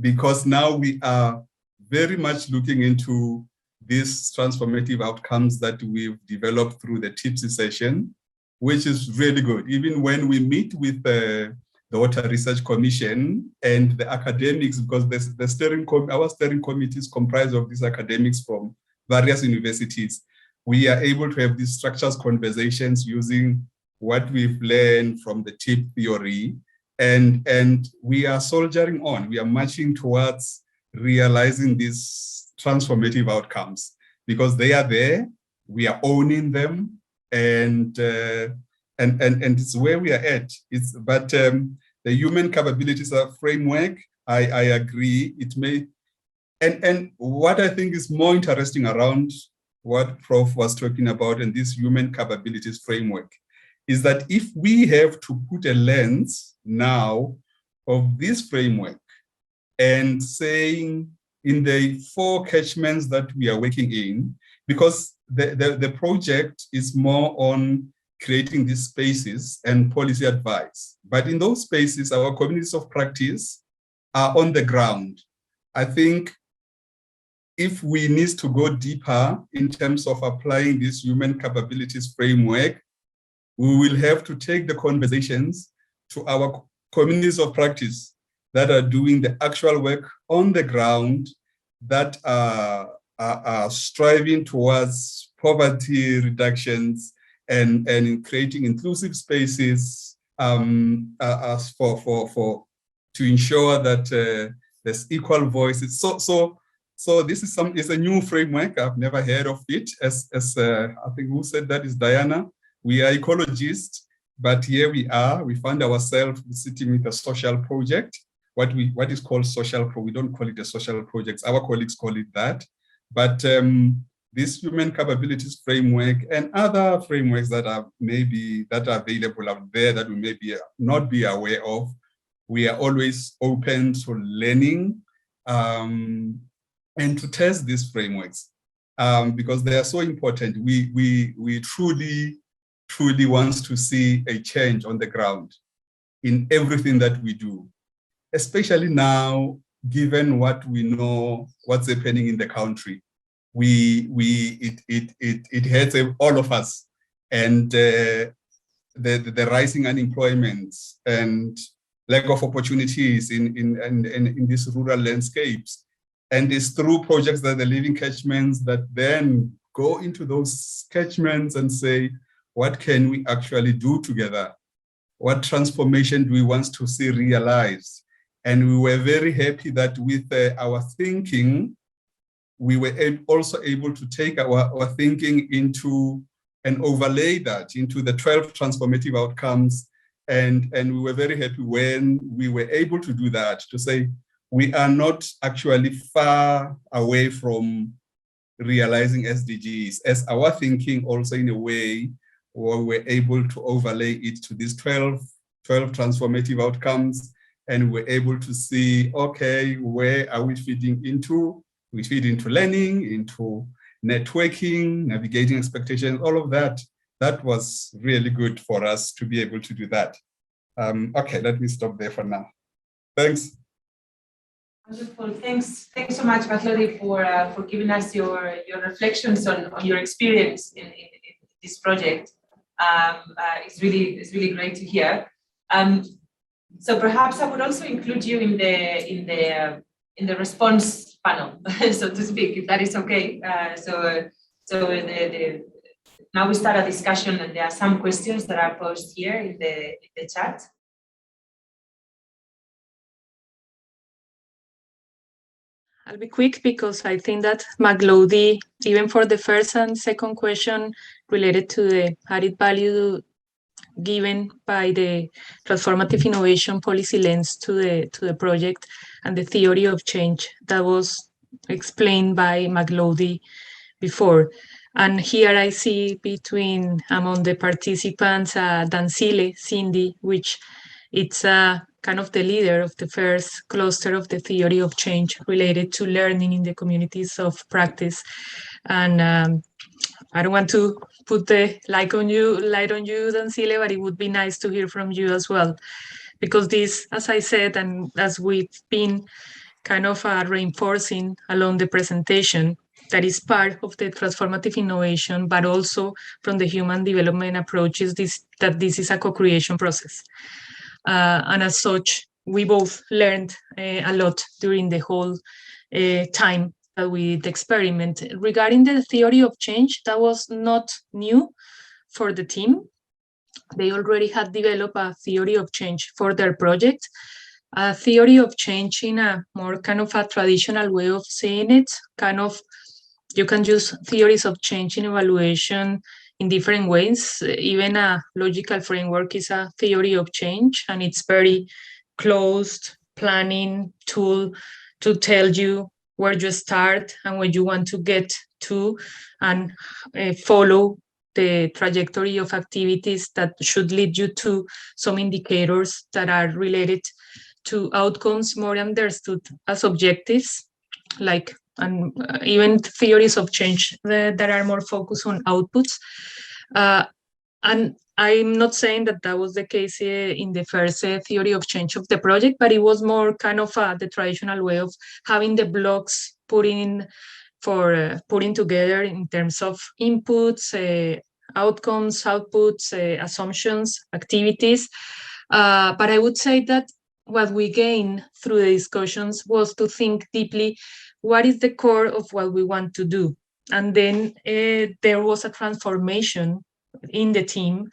because now we are very much looking into these transformative outcomes that we've developed through the tipsy session, which is really good. Even when we meet with the Water Research Commission and the academics, because our steering committee is comprised of these academics from various universities, we are able to have these structured conversations using what we've learned from the TIP theory, and we are soldiering on. We are marching towards realizing these transformative outcomes because they are there. We are owning them, and it's where we are at. But the human capabilities framework, I agree. It may, and what I think is more interesting around what Prof was talking about in this human capabilities framework is that if we have to put a lens now of this framework and saying in the 4 catchments that we are working in, because the project is more on creating these spaces and policy advice. But in those spaces, our communities of practice are on the ground. I think if we need to go deeper in terms of applying this human capabilities framework, we will have to take the conversations to our communities of practice that are doing the actual work on the ground, that are striving towards poverty reductions and creating inclusive spaces to ensure that there's equal voices. So this is a new framework. I've never heard of it. As I think who said that is Diana. We are ecologists, but here we are. We find ourselves sitting with a social project. What is called social project. We don't call it a social project. Our colleagues call it that. But this human capabilities framework and other frameworks that are available out there that we maybe not be aware of, we are always open to learning and to test these frameworks because they are so important. We truly want to see a change on the ground in everything that we do, especially now, given what we know, what's happening in the country. It hurts all of us, and the rising unemployment and lack of opportunities in these rural landscapes. And it's through projects that the living catchments that then go into those catchments and say, what can we actually do together? What transformation do we want to see realized? And we were very happy that with our thinking, we were also able to take our thinking into and overlay that into the 12 transformative outcomes. And we were very happy when we were able to do that, to say we are not actually far away from realizing SDGs, as our thinking also in a way where we're able to overlay it to these 12 transformative outcomes, and we're able to see, okay, where are we feeding into? We feed into learning, into networking, navigating expectations, all of that. That was really good for us to be able to do that. Okay, let me stop there for now. Thanks. Wonderful. Thanks so much, Matlodi, for giving us your reflections on your experience in this project. It's really great to hear. So perhaps I would also include you in the response panel, so to speak, if that is okay. Now we start a discussion, and there are some questions that are posed here in the chat. I'll be quick because I think that McLeody, even for the first and second question related to the added value given by the transformative innovation policy lens to the project and the theory of change that was explained by McLeody before. And here I see among the participants, Dancile, Cindy, which it's kind of the leader of the first cluster of the theory of change related to learning in the communities of practice. And I don't want to put the light on you, Dancile, but it would be nice to hear from you as well. Because this, as I said, and as we've been kind of reinforcing along the presentation, that is part of the transformative innovation, but also from the human development approaches, that this is a co-creation process. And as such, we both learned a lot during the whole time that we did the experiment. Regarding the theory of change, that was not new for the team. They already had developed a theory of change for their project. A theory of change in a more kind of a traditional way of saying it, you can use theories of change in evaluation in different ways. Even a logical framework is a theory of change, and it's very closed planning tool to tell you where you start and where you want to get to, and follow the trajectory of activities that should lead you to some indicators that are related to outcomes more understood as objectives, like and even theories of change that are more focused on outputs. And I'm not saying that that was the case in the first theory of change of the project, but it was more kind of the traditional way of having the blocks putting together in terms of inputs, outcomes, outputs, assumptions, activities. But I would say that what we gained through the discussions was to think deeply, what is the core of what we want to do? And then there was a transformation in the team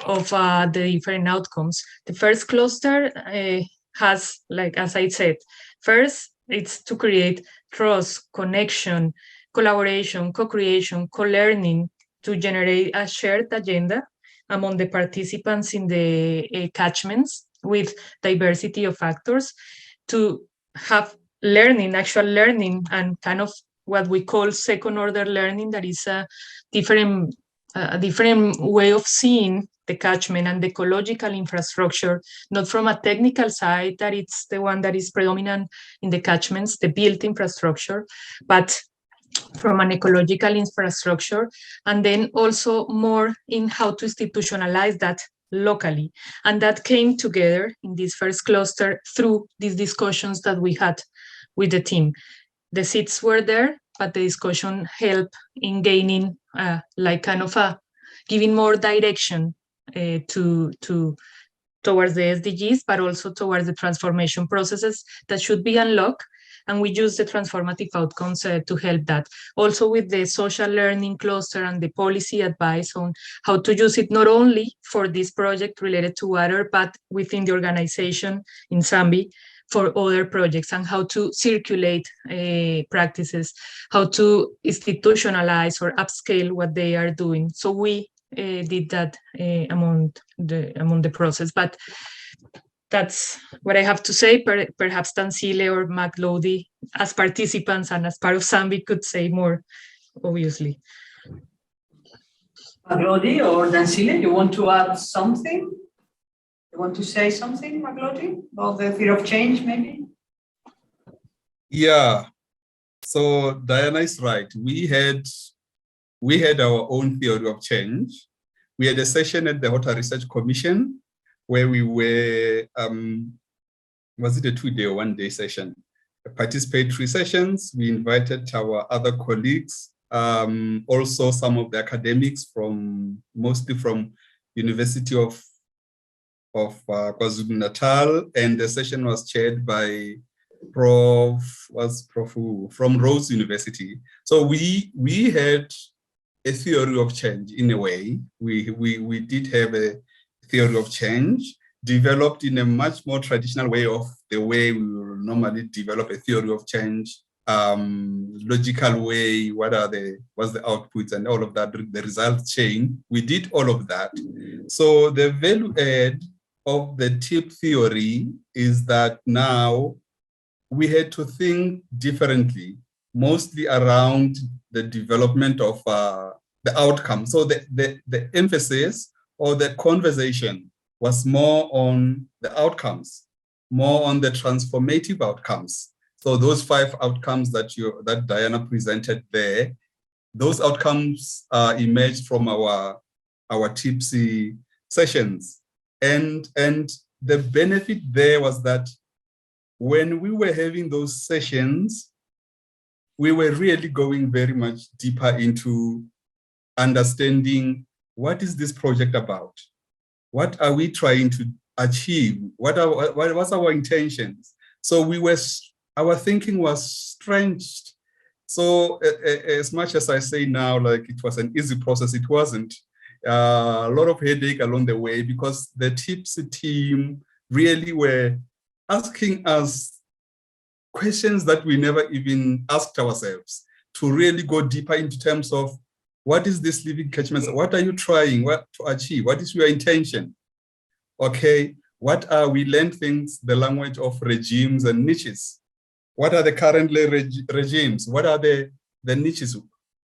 of the different outcomes. The first cluster has, like, as I said, first, it's to create trust, connection, collaboration, co-creation, co-learning, to generate a shared agenda among the participants in the catchments with diversity of factors, to have learning, actual learning, and kind of what we call second order learning, that is a different way of seeing the catchment and the ecological infrastructure, not from a technical side, that it's the one that is predominant in the catchments, the built infrastructure, but from an ecological infrastructure, and then also more in how to institutionalize that locally. And that came together in this first cluster through these discussions that we had with the team. The seeds were there, but the discussion helped in gaining like kind of giving more direction towards the SDGs, but also towards the transformation processes that should be unlocked. And we use the transformative outcomes to help that. Also with the social learning cluster and the policy advice on how to use it, not only for this project related to water, but within the organization in Zambi for other projects, and how to circulate practices, how to institutionalize or upscale what they are doing. So we did that among the process. But that's what I have to say. Perhaps Dancile or McLeody, as participants and as part of Zambi, could say more, obviously. McLeody or Dancile, you want to add something? You want to say something, McLeody, about the theory of change, maybe? Yeah. So Diana is right. We had our own theory of change. We had a session at the Water Research Commission where we were, was it a 2-day or 1-day session? Participatory sessions. We invited our other colleagues, also some of the academics mostly from University of KwaZulu-Natal, and the session was chaired by Prof from Rhodes University. So we had a theory of change in a way. We did have a theory of change developed in a much more traditional way of the way we will normally develop a theory of change logical way, what's the outputs and all of that, the result chain. We did all of that. So the value add of the tip theory is that now we had to think differently, mostly around the development of the outcome. So the emphasis or the conversation was more on the outcomes, more on the transformative outcomes. So those 5 outcomes that Diana presented there, those outcomes emerged from our TIPSY sessions. And the benefit there was that when we were having those sessions, we were really going very much deeper into understanding what is this project about? What are we trying to achieve? What's our intentions? So our thinking was stretched. So as much as I say now, like it was an easy process, it wasn't. A lot of headache along the way because the TIPSY team really were asking us questions that we never even asked ourselves, to really go deeper into terms of what is this living catchment? What are you trying to achieve? What is your intention? Okay, what are we learn things, the language of regimes and niches? What are the currently regimes? What are the niches?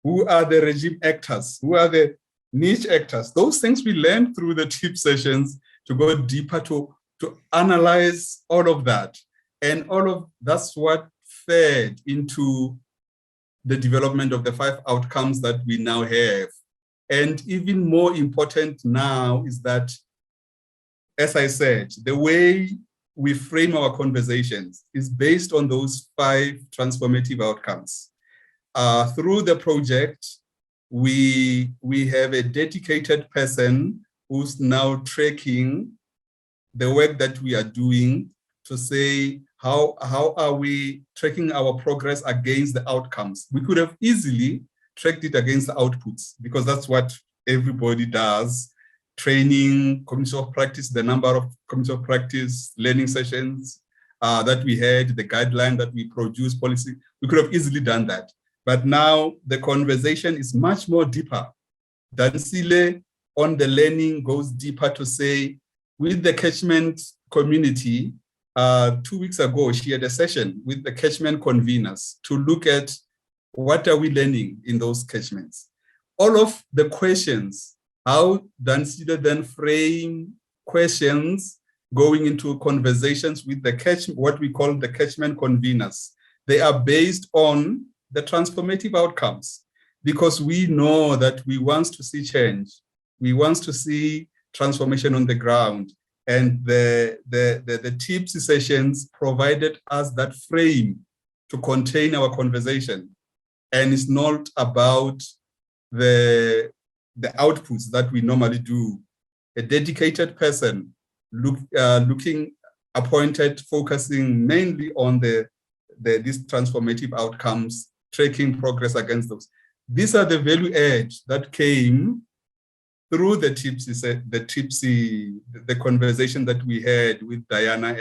Who are the regime actors? Who are the niche actors? Those things we learned through the TIP sessions to go deeper to analyze all of that. And that's what fed into the development of the 5 outcomes that we now have. And even more important now is that, as I said, the way we frame our conversations is based on those 5 transformative outcomes. Through the project, we have a dedicated person who's now tracking the work that we are doing to say, how are we tracking our progress against the outcomes? We could have easily tracked it against the outputs because that's what everybody does. Training, community of practice, the number of community of practice learning sessions that we had, the guideline that we produced, policy, we could have easily done that. But now the conversation is much more deeper. Dansile on the learning goes deeper to say, with the catchment community, 2 weeks ago, she had a session with the catchment conveners to look at what are we learning in those catchments. All of the questions, how Dansile then frame questions going into conversations with the what we call the catchment conveners. They are based on the transformative outcomes because we know that we want to see change. We want to see transformation on the ground. And the TIPSY sessions provided us that frame to contain our conversation. And it's not about the outputs that we normally do. A dedicated person looking appointed, focusing mainly on these transformative outcomes, tracking progress against those. These are the value add that came through the conversation that we had with Diana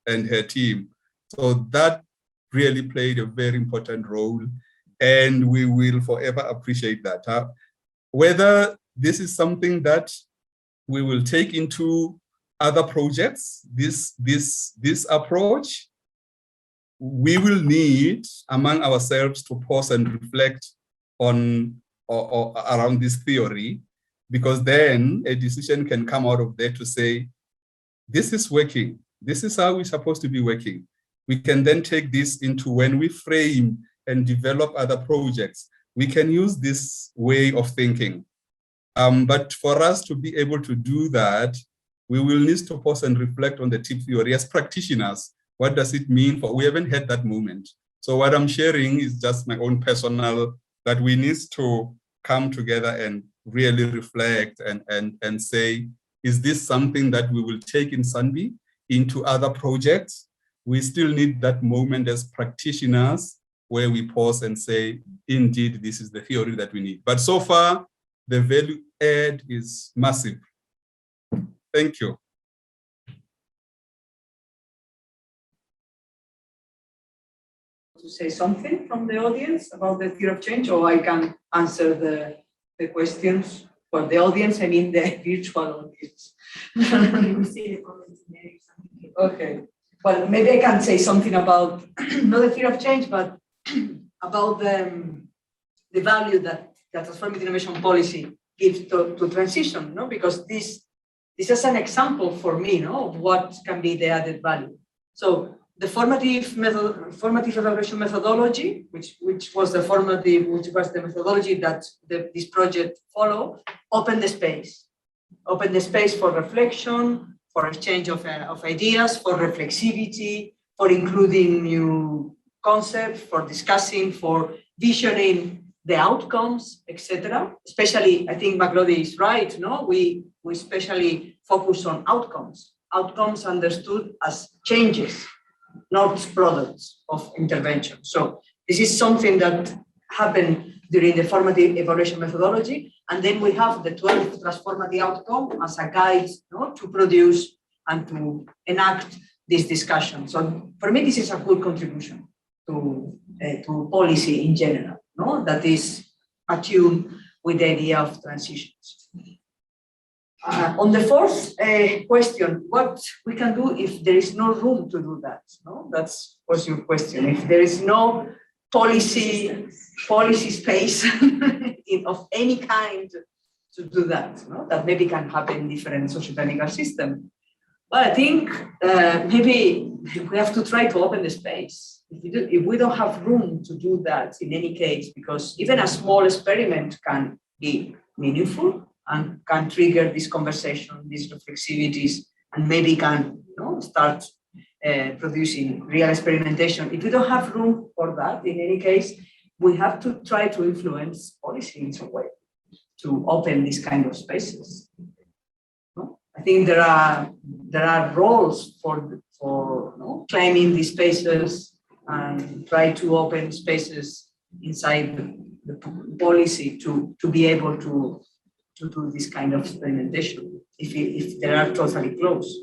and her team. So that really played a very important role, and we will forever appreciate that. Whether this is something that we will take into other projects, this approach, we will need among ourselves to pause and reflect on or around this theory, because then a decision can come out of there to say, this is working. This is how we're supposed to be working. We can then take this into when we frame and develop other projects. We can use this way of thinking. But for us to be able to do that, we will need to pause and reflect on the TIP theory as practitioners. What does it mean we haven't had that moment. So what I'm sharing is just my own personal, that we need to come together and really reflect and say, is this something that we will take in Sanbi into other projects? We still need that moment as practitioners where we pause and say, indeed, this is the theory that we need. But so far, the value add is massive. Thank you. to say something from the audience about the theory of change, or I can answer the questions for the audience, I mean the virtual audience. Okay. Well, maybe I can say something about not the theory of change, but about the value that transformative innovation policy gives to transition, no? Because this is an example for me, no, of what can be the added value. So the formative evaluation methodology, which was the methodology that this project followed, opened the space for reflection, for exchange of ideas, for reflexivity, for including new concepts, for discussing, for visioning the outcomes, etc. Especially, I think McLeod is right, no? We especially focus on outcomes understood as changes, not products of intervention. So this is something that happened during the formative evaluation methodology. And then we have the 12th transformative outcome as a guide, no, to produce and to enact this discussion. So for me, this is a good contribution to policy in general, no, that is attuned with the idea of transitions. On the fourth question, what we can do if there is no room to do that? No, that was your question. If there is no policy space of any kind to do that, no? That maybe can happen in different socio-technical systems. Well, I think maybe we have to try to open the space. If we don't have room to do that in any case, because even a small experiment can be meaningful and can trigger this conversation, these reflexivities, and maybe can, you know, start producing real experimentation. If we don't have room for that, in any case, we have to try to influence policy in some way to open these kind of spaces. I think there are roles for you know, claiming these spaces and try to open spaces inside the policy to be able to do this kind of experimentation if they are totally closed.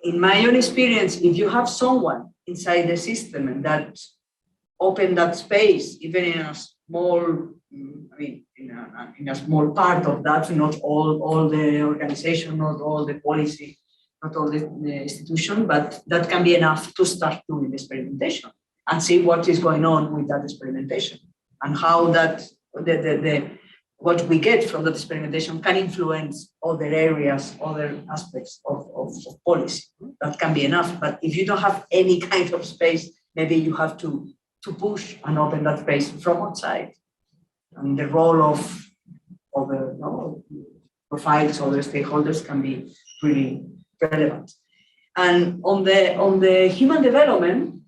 In my own experience, if you have someone inside the system and that open that space, even in a small, I mean, in a small part of that, not all the organization, not all the policy, not all the institution, but that can be enough to start doing experimentation and see what is going on with that experimentation and how that what we get from that experimentation can influence other areas, other aspects of policy. That can be enough. But if you don't have any kind of space, maybe you have to push and open that space from outside. And the role of the profiles, other stakeholders can be really relevant. And on the human development,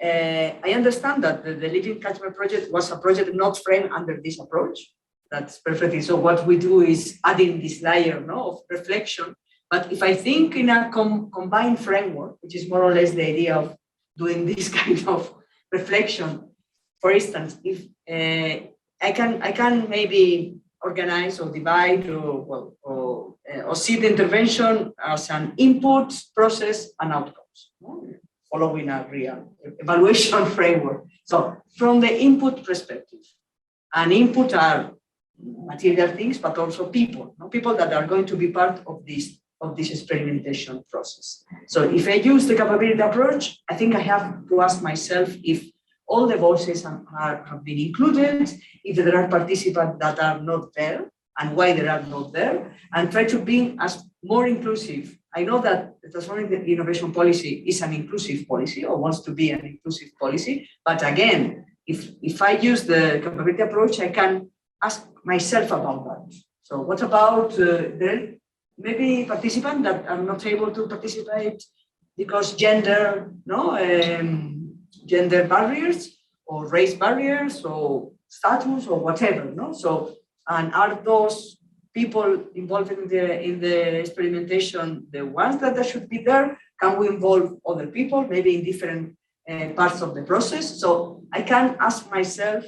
I understand that the Living Catchment Project was a project not framed under this approach. That's perfectly. So what we do is adding this layer, no, of reflection. But if I think in a combined framework, which is more or less the idea of doing this kind of reflection, for instance, if I can maybe organize or divide or see the intervention as an input, process, and outcomes, no? Following a real evaluation framework. So from the input perspective, and input are material things, but also people, no? People that are going to be part of this experimentation process. So if I use the capability approach, I think I have to ask myself if all the voices have been included, if there are participants that are not there, and why they are not there, and try to be as more inclusive. I know that the Transformative Innovation Policy is an inclusive policy or wants to be an inclusive policy, but again, if I use the capability approach, I can ask myself about that. So what about there maybe participants that are not able to participate because gender barriers or race barriers or status or whatever, no? So, and are those people involved in the experimentation the ones that should be there? Can we involve other people, maybe in different parts of the process? So I can ask myself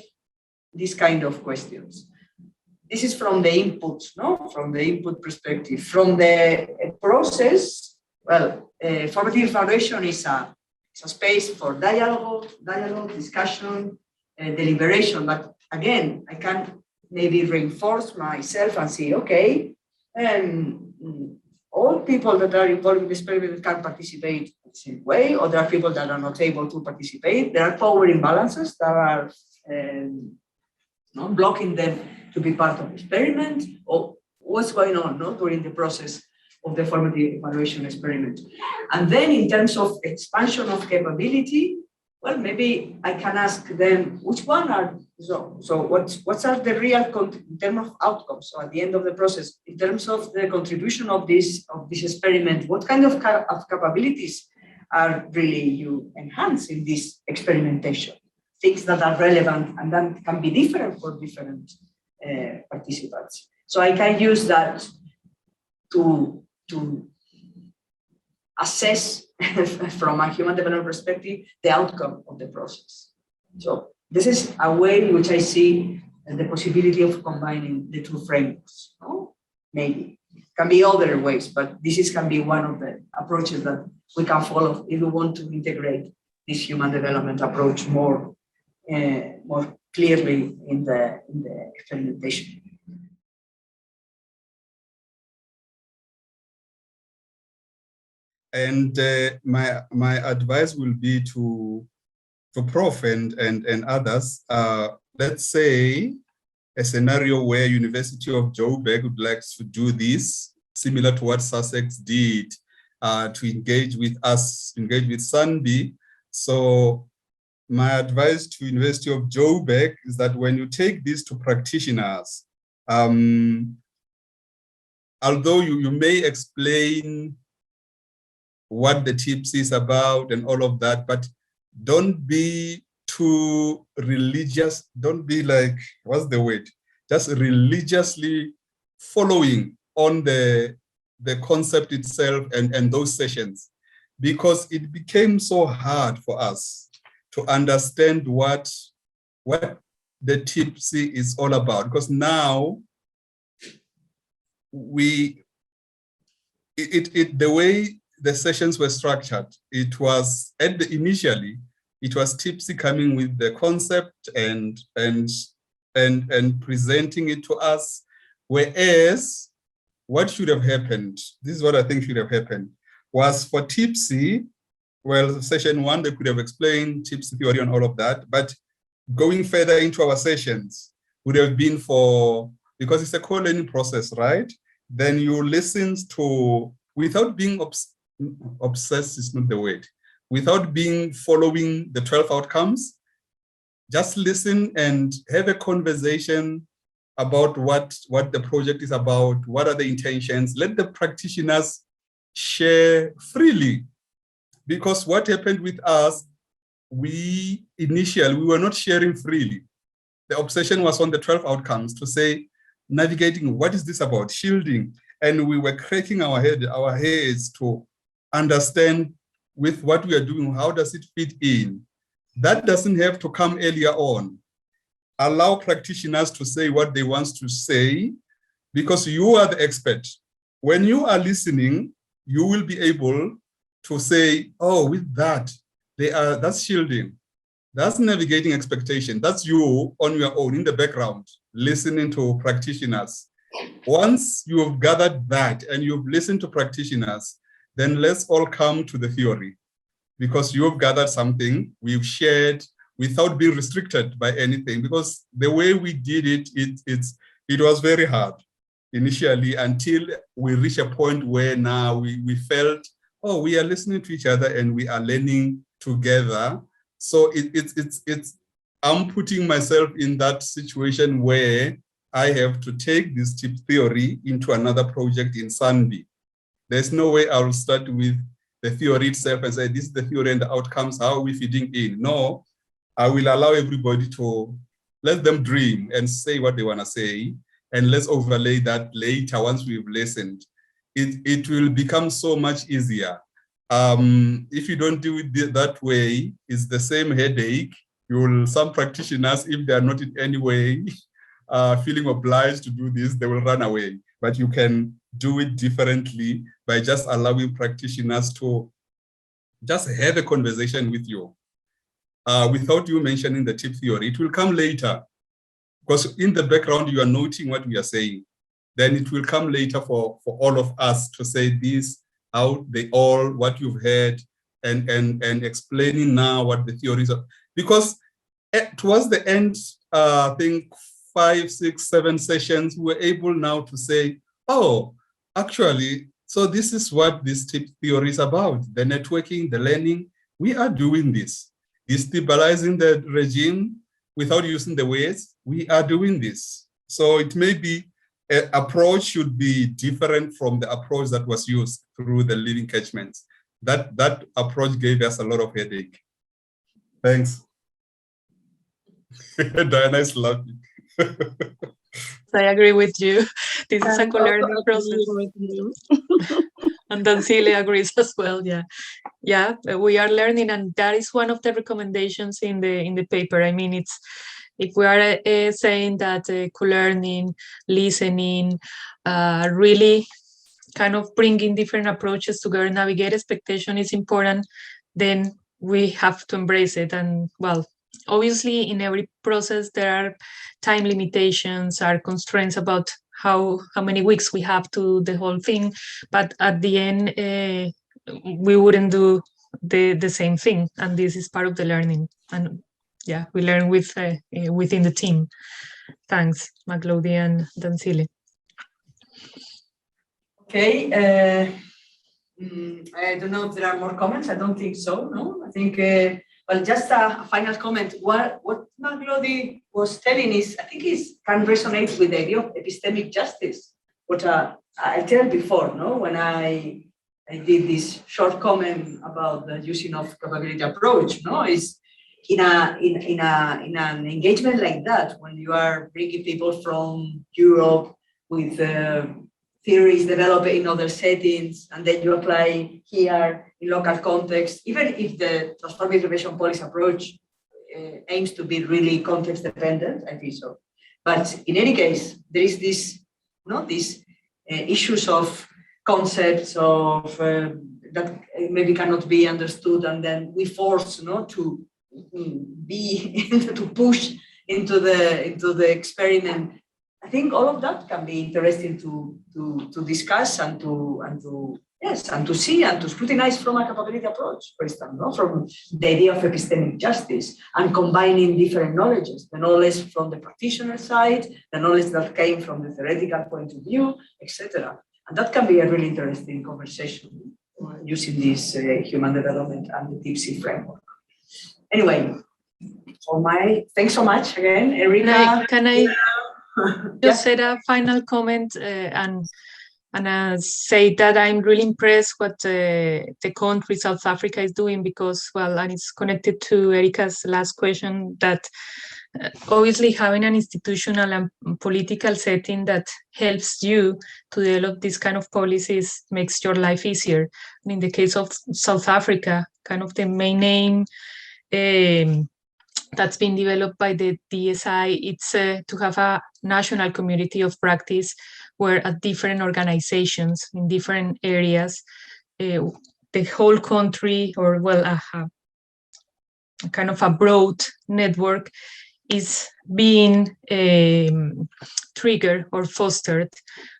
these kind of questions. This is from the input, no? From the input perspective. From the process, well, formative evaluation is a It's a space for dialogue, discussion, deliberation. But again, I can maybe reinforce myself and say, okay, all people that are involved in the experiment can participate in the same way, or there are people that are not able to participate. There are power imbalances that are blocking them to be part of the experiment, or what's going on during the process of the formative evaluation experiment. And then in terms of expansion of capability, well, maybe I can ask them which one are, so what are the real, in terms of outcomes, so at the end of the process, in terms of the contribution of this experiment, what kind of capabilities are really you enhance in this experimentation? Things that are relevant and then can be different for different participants. So I can use that to assess from a human development perspective the outcome of the process. So this is a way in which I see the possibility of combining the two frameworks. Maybe it can be other ways, but this can be one of the approaches that we can follow if we want to integrate this human development approach more clearly in the experimentation. And my advice will be to Prof and others. Let's say a scenario where University of Joburg would like to do this, similar to what Sussex did, to engage with us, engage with SANBI. So my advice to University of Joburg is that when you take this to practitioners, although you may explain what the TIPS is about and all of that, but don't be too religious. Don't be like, what's the word? Just religiously following on the concept itself and those sessions, because it became so hard for us to understand what the TIPS is all about. Because now the way the sessions were structured, it was initially it was TIPS coming with the concept and presenting it to us, whereas what should have happened, this is what I think should have happened, was for TIPS, well, session one, they could have explained TIPS theory and all of that, but going further into our sessions would have been because it's a co-learning process, right? Then you listen to, without being obsessed is not the word, without following the 12 outcomes, just listen and have a conversation about what the project is about, what are the intentions. Let the practitioners share freely. Because what happened with us, we were not sharing freely. The obsession was on the 12 outcomes to say, navigating, what is this about? Shielding. And we were cracking our heads to understand with what we are doing, how does it fit in? That doesn't have to come earlier on. Allow practitioners to say what they want to say, because you are the expert. When you are listening, you will be able to say, oh, with that, that's shielding. That's navigating expectation. That's you on your own in the background, listening to practitioners. Once you have gathered that and you've listened to practitioners, then let's all come to the theory, because you've gathered something, we've shared without being restricted by anything, because the way we did it was very hard initially until we reach a point where now we felt, oh, we are listening to each other and we are learning together. So I'm putting myself in that situation where I have to take this TIPS theory into another project in SANBI. There's no way I will start with the theory itself and say, this is the theory and the outcomes, how are we fitting in? No, I will allow everybody to let them dream and say what they want to say, and let's overlay that later once we've listened. It will become so much easier. If you don't do it that way, it's the same headache. Some practitioners, if they are not in any way feeling obliged to do this, they will run away. But you can do it differently by just allowing practitioners to just have a conversation with you without you mentioning the tip theory. It will come later, because in the background you are noting what we are saying. Then it will come later for all of us to say this, how they all, what you've heard, and explaining now what the theories are. Because towards the end, I think 5, 6, 7 sessions, we were able now to say, oh, actually, so this is what this tip theory is about. The networking, the learning, we are doing this. Destabilizing the regime without using the words, we are doing this. So it may be, approach should be different from the approach that was used through the living catchments. That approach gave us a lot of headache. Thanks. Diana is laughing. I agree with you. This is a co-learning process. And Dancile agrees as well. Yeah, we are learning, and that is one of the recommendations in the paper. I mean, it's, if we are saying that co-learning, listening, really kind of bringing different approaches together, navigate expectation is important, then we have to embrace it. And well, obviously in every process there are time limitations, are constraints about how many weeks we have to the whole thing, but at the end we wouldn't do the same thing, and this is part of the learning. And yeah, we learn with within the team. Thanks, Maglodi and Dancile. Okay, I don't know if there are more comments. I don't think so. No, I think, well, just a final comment. What Maglodi was telling is, I think it can resonate with the idea of epistemic justice. What I told before, no, when I did this short comment about the using of capability approach, no, is in an engagement like that, when you are bringing people from Europe with theories developed in other settings, and then you apply here in local context, even if the transformative innovation policy approach aims to be really context dependent, I think so. But in any case, there is this, these issues of concepts of that maybe cannot be understood, and then we force to be to push into the experiment. I think all of that can be interesting to discuss and to see and to scrutinize from a capability approach, for instance, from the idea of epistemic justice and combining different knowledges, the knowledge from the practitioner side, the knowledge that came from the theoretical point of view, etc. And that can be a really interesting conversation using this human development and the DeepC framework. Anyway, thanks so much again, Erika. Can I just say a final comment and say that I'm really impressed what the country South Africa is doing, because, well, and it's connected to Erika's last question, that obviously having an institutional and political setting that helps you to develop this kind of policies makes your life easier. And in the case of South Africa, kind of the main aim that's been developed by the DSI, it's to have a national community of practice where at different organizations in different areas, the whole country, or well, a kind of a broad network is being triggered or fostered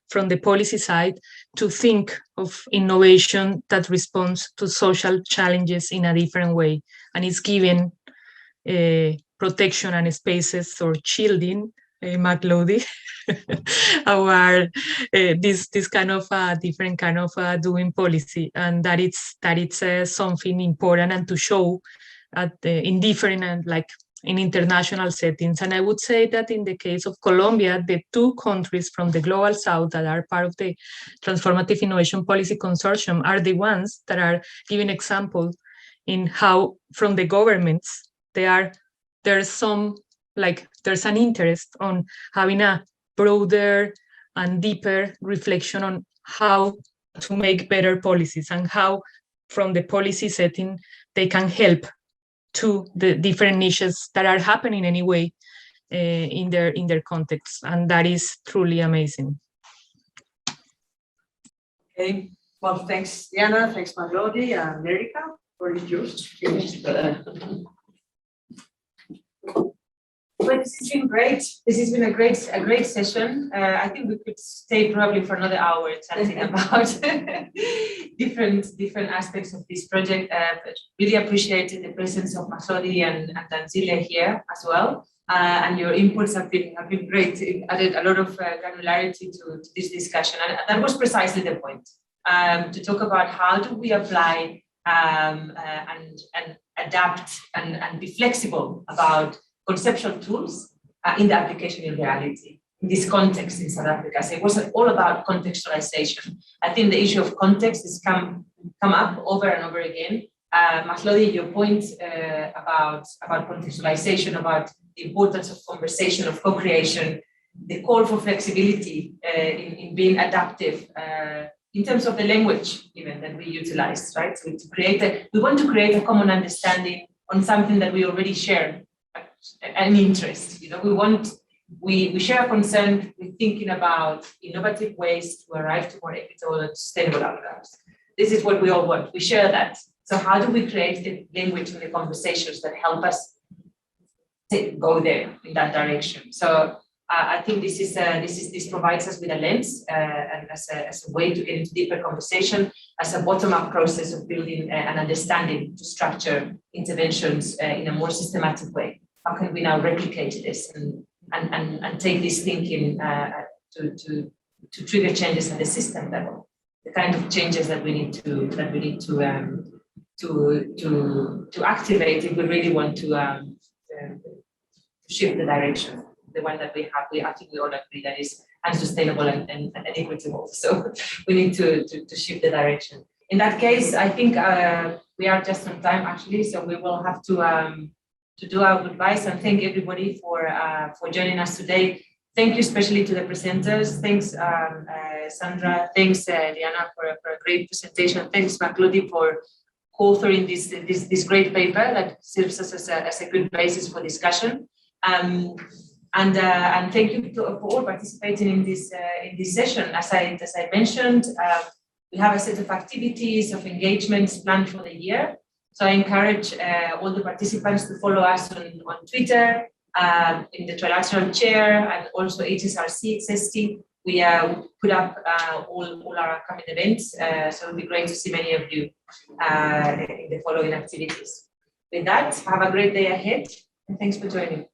from the policy side to think of innovation that responds to social challenges in a different way, and is given protection and spaces or shielding, Maglodi, our this kind of different kind of doing policy, and that it's something important and to show in different and like in international settings. And I would say that in the case of Colombia, the two countries from the Global South that are part of the Transformative Innovation Policy Consortium are the ones that are giving example in how from the governments there's an interest on having a broader and deeper reflection on how to make better policies and how from the policy setting they can help to the different niches that are happening anyway in their context, and that is truly amazing. Okay, well, thanks Diana, thanks Maglodi and Erika. Or is yours finished? Well, this has been great. This has been a great session. I think we could stay probably for another hour chatting about different aspects of this project. But really appreciated the presence of Mahlodi and Danzile here as well. And your inputs have been great. It added a lot of granularity to this discussion, and that was precisely the point. To talk about how do we apply and adapt and be flexible about conceptual tools in the application in reality. In this context in South Africa, so it wasn't all about contextualization. I think the issue of context has come up over and over again. Mahlodi, your point about contextualization, about the importance of conversation, of co-creation, the call for flexibility in being adaptive in terms of the language even that we utilize, right? So we want to create a common understanding on something that we already share an interest. We share a concern. We're thinking about innovative ways to arrive to more equitable and sustainable outcomes. This is what we all want. We share that. So how do we create the language and the conversations that help us go there in that direction? So I think this provides us with a lens and as a way to get into deeper conversation, as a bottom-up process of building an understanding to structure interventions in a more systematic way. How can we now replicate this and take this thinking to trigger changes at the system level, the kind of changes that we need to activate if we really want to shift the direction. The one that we have, I think we all agree that is unsustainable and equitable. So we need to shift the direction. In that case, I think we are just on time actually, so we will have to do our goodbyes and thank everybody for joining us today. Thank you especially to the presenters. Thanks, Sandra. Thanks, Diana, for a great presentation. Thanks, Mahlodi, for authoring this great paper that serves us as a good basis for discussion. And thank you for all participating in this session. As I mentioned, we have a set of activities, of engagements planned for the year. So I encourage all the participants to follow us on Twitter, in the Trilateral Chair, and also HSRC, XST. We put up all our upcoming events, so it'll be great to see many of you in the following activities. With that, have a great day ahead, and thanks for joining.